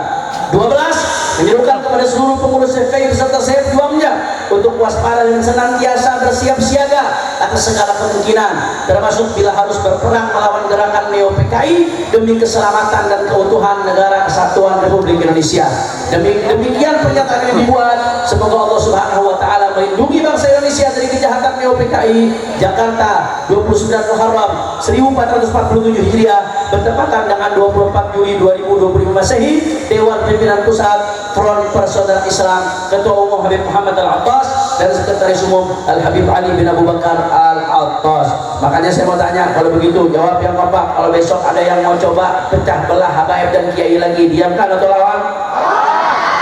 Speaker 2: 12. Menyerukan kepada seluruh pengurus FPI beserta saya berjuangnya untuk waspada dan senantiasa bersiap siaga atas segala kemungkinan, termasuk bila harus berperang melawan gerakan Neo PKI demi keselamatan dan keutuhan negara kesatuan Republik Indonesia. Demikian pernyataan yang dibuat. Semoga Allah Subhanahu wa taala melindungi bangsa Indonesia dari kejahatan Neo PKI. Jakarta, 29 Muharram 1447 Hijriah bertepatan dengan 24 Juli 2025 Masehi. Dewan Pimpinan Pusat Front Persaudaraan Islam, Ketua Umum Habib Muhammad Al-Attas, dan Sekretaris Umum Al-Habib Ali bin Abu Bakar Al-Attas. Makanya saya mau tanya, kalau begitu jawab yang kompak. Kalau besok ada yang mau coba pecah belah habaib dan kiai lagi, diamkan atau lawan?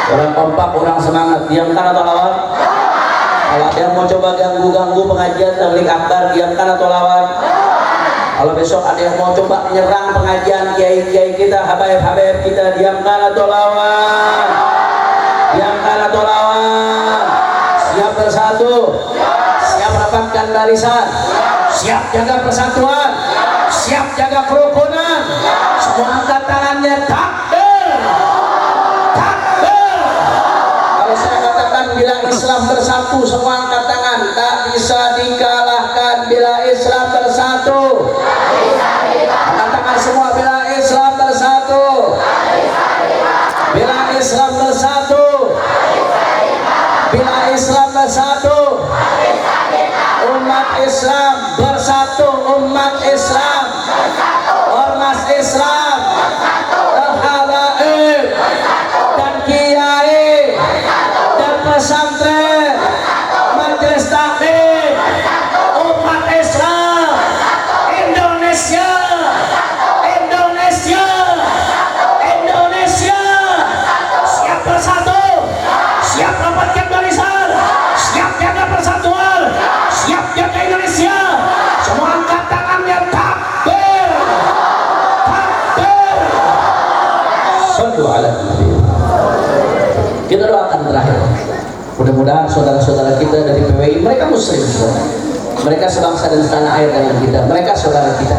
Speaker 2: Orang kompak, orang semangat, diamkan atau lawan? Kalau ada yang mau coba ganggu-ganggu pengajian tabligh akbar, diamkan atau lawan? Kalau besok ada yang mau coba menyerang pengajian kiai-kiai kita, habaib-habaib kita, diamkan atau lawan? Diamkan atau lawan? Siap bersatu? Siap rapatkan barisan? Siap jaga persatuan? Siap jaga kerukunan? Semua angkat tangannya, takbir! Takbir! Kalau saya katakan bila Islam bersatu, semua angkat tangan. Tak bisa dikalahkan bila Islam bersatu. Angkat tangan semua bila Islam bersatu. Bila Islam bersatu. Bila Islam bersatu. Umat Islam bersatu. Umat Islam, ormas Islam, habaib dan kiai dan pesantren, majelis taklim, umat Islam Indonesia, Indonesia, Indonesia, siap bersatu, siap rapatkan barisan, siap jaga persatuan, siap jaga Indonesia. Semua angkat tangannya, takbir, takbir. Sallu ala Nabi. Kita doakan terakhir, mudah-mudahan saudara-saudara kita dari PWI, mereka muslim, saudara. Mereka sebangsa dan setanah air dengan kita, mereka saudara kita.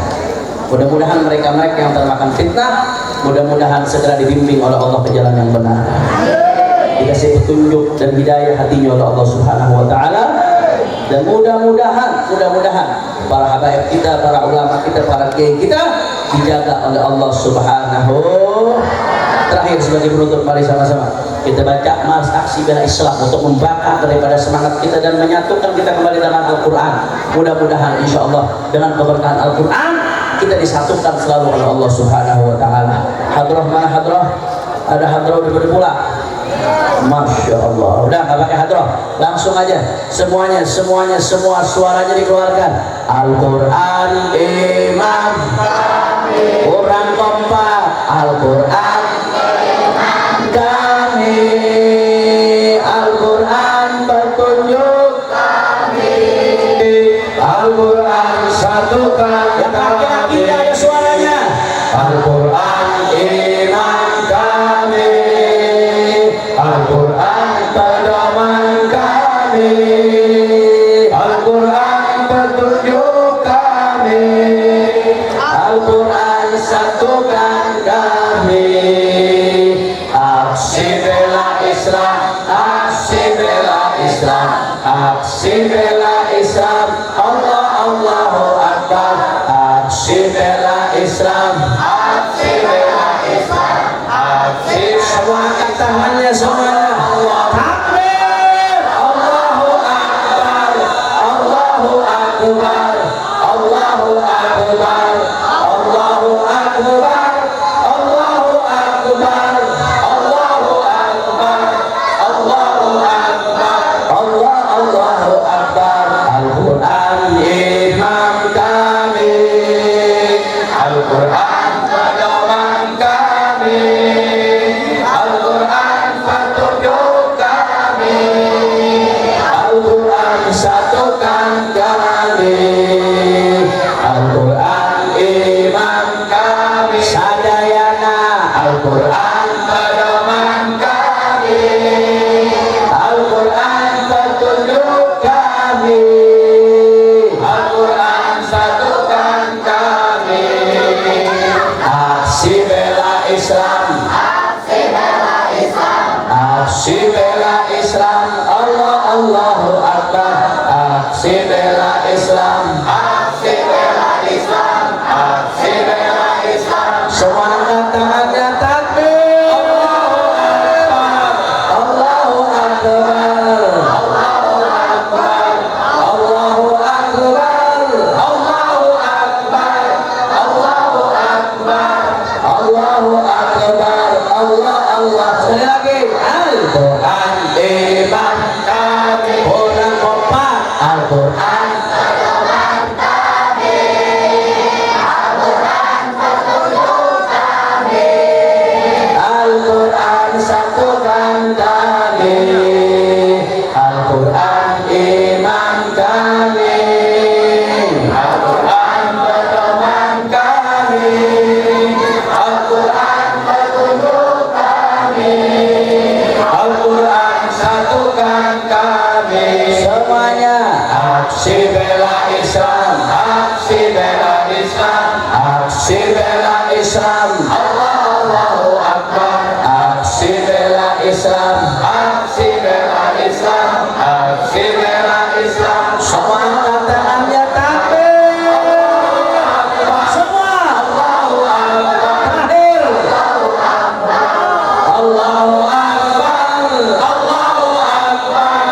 Speaker 2: Mudah-mudahan mereka yang termakan fitnah, mudah-mudahan segera dibimbing oleh Allah ke jalan yang benar, dikasih petunjuk dan hidayah hatinya oleh Allah Subhanahu wa taala. Dan mudah-mudahan para habaib kita, para ulama kita, para kiai kita dijaga oleh Allah Subhanahu. Terakhir sebagai penutup, mari sama-sama kita baca Mars Aksi Bela Islam untuk membakar daripada semangat kita dan menyatukan kita kembali dengan Al-Quran. Mudah-mudahan insya Allah dengan keberkahan Al-Quran kita disatukan selalu oleh Allah Subhanahu wa taala. Hadrah mana hadrah? Ada hadrah udah pula. Masya Allah. Udah nggak pakai hadrah, langsung aja semuanya semua suaranya dikeluarkan. Al-Quran imam kurang kompak. Al-Quran kami, Al-Quran petunjuk kami, Al-Quran satukan kami. Ada suaranya. Al-Quran iman kami, Al-Quran pedoman kami, Al-Quran petunjuk kami, Al-Quran satukan kami. Aksi bela Islam, aksi bela Islam, aksi bela Islam, Allah Allahu Akbar. Aksi bela Islam, aksi bela Islam, aksi. Semua angkat tangannya semuanya. Takbir, Allahu Akbar, Allahu Akbar, Allahu Akbar, Allahu Akbar, Allahu Akbar, Allahu Akbar, Allahu Akbar, Allahu Akbar. Al-Quran imam kami, Al-Quran pedoman kami, Al-Quran petunjuk kami, Al-Quran satukan kami, Al-Quran imam kami. Sadayana Al-Quran pedoman kami, Al-Quran petunjuk kami, Al-Quran satukan kami. Aksi bela Islam, aksi bela Islam, aksi bela Islam, Allah Allahu Akbar. Aksi bela Islam, aksi bela Islam, aksi bela Islam. Semua angkat tangannya. Takbir, Allahu Akbar, Allahu Akbar, Allahu Akbar, Allahu Akbar, Allahu Akbar, Allahu Akbar, Allah. Sekali lagi. Al-Quran imam kami, kurang kompak. Al-Quran pedoman kami, Al-Quran petunjuk kami, Al-Quran satukan kami, Al-Quran imam kami, Al-Quran pedoman kami, Al-Quran petunjuk kami, Al-Quran satukan kami. Semuanya. Aksi bela Islam, aksi bela Islam, aksi bela Islam, Allah Allahu Akbar. Aksi bela Islam, aksi bela Islam, aksi bela Islam. Semua angkat tangannya. Takbir, semua. Allahu Akbar. Terakhir. Allahu Akbar, Allahu Akbar, Allahu Akbar,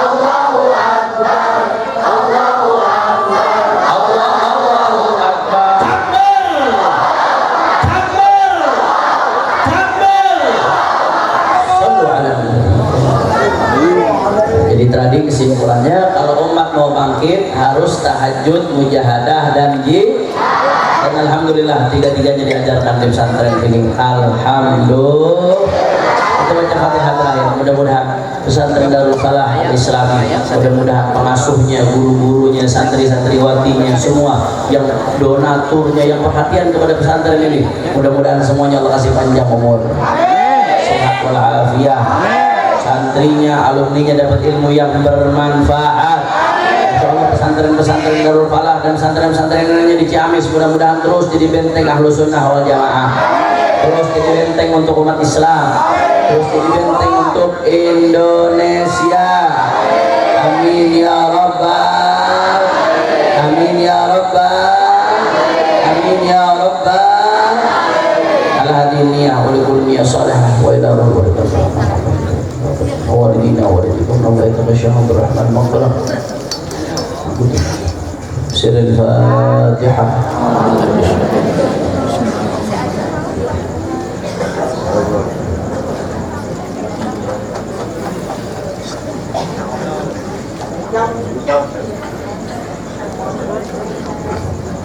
Speaker 2: Allahu Akbar, Allahu Akbar, Allahu Akbar. Takbir, takbir, takbir. Sallu ala Nabi. Jadi tadi kesimpulannya, kalau umat mau bangkit harus tahajud, mujahadah dan jihad. Dan alhamdulillah tiga-tiganya diajarkan di pesantren ini. Alhamdulillah. Kita baca Fatihah terakhir. Mudah-mudahan pesantren Darul Falah Islami, mudah-mudahan pengasuhnya, guru-gurunya, santri-santriwatinya, semua yang donaturnya, yang perhatian kepada pesantren ini, mudah-mudahan semuanya Allah kasih panjang umur, sehat walafiat. Santrinya, alumninya dapat ilmu yang bermanfaat. Insya Allah pesantren-pesantren Darul Falah dan pesantren-pesantren lainnya di Ciamis, mudah-mudahan terus jadi benteng Ahlus Sunnah wal Jamaah, terus jadi benteng untuk umat Islam, terus jadi benteng untuk Indonesia. Amin ya rabbal, amin ya rabbal, amin ya rabbal. Ala hadiniya wa likulli niyah salihah wa ila rabbil walidina wa walidikum wa yataghashahum birrahman maghfirah. Sirul Fatihah.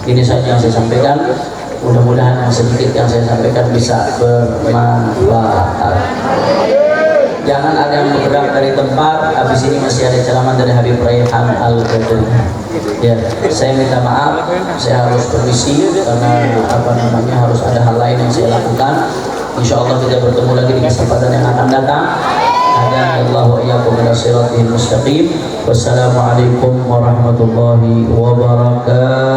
Speaker 2: Ini saja yang saya sampaikan. Mudah-mudahan yang sedikit yang saya sampaikan bisa bermanfaat. Jangan ada yang bergerak dari tempat. Habis ini masih ada ceramah dari Habib Raihan Al-Qadri. Ya, saya minta maaf, saya harus permisi karena harus ada hal lain yang saya lakukan. Insya Allah kita bertemu lagi di kesempatan yang akan datang. Hadanallahu wa iyyakum ila siratal mustaqim. Wassalamualaikum warahmatullahi wabarakatuh.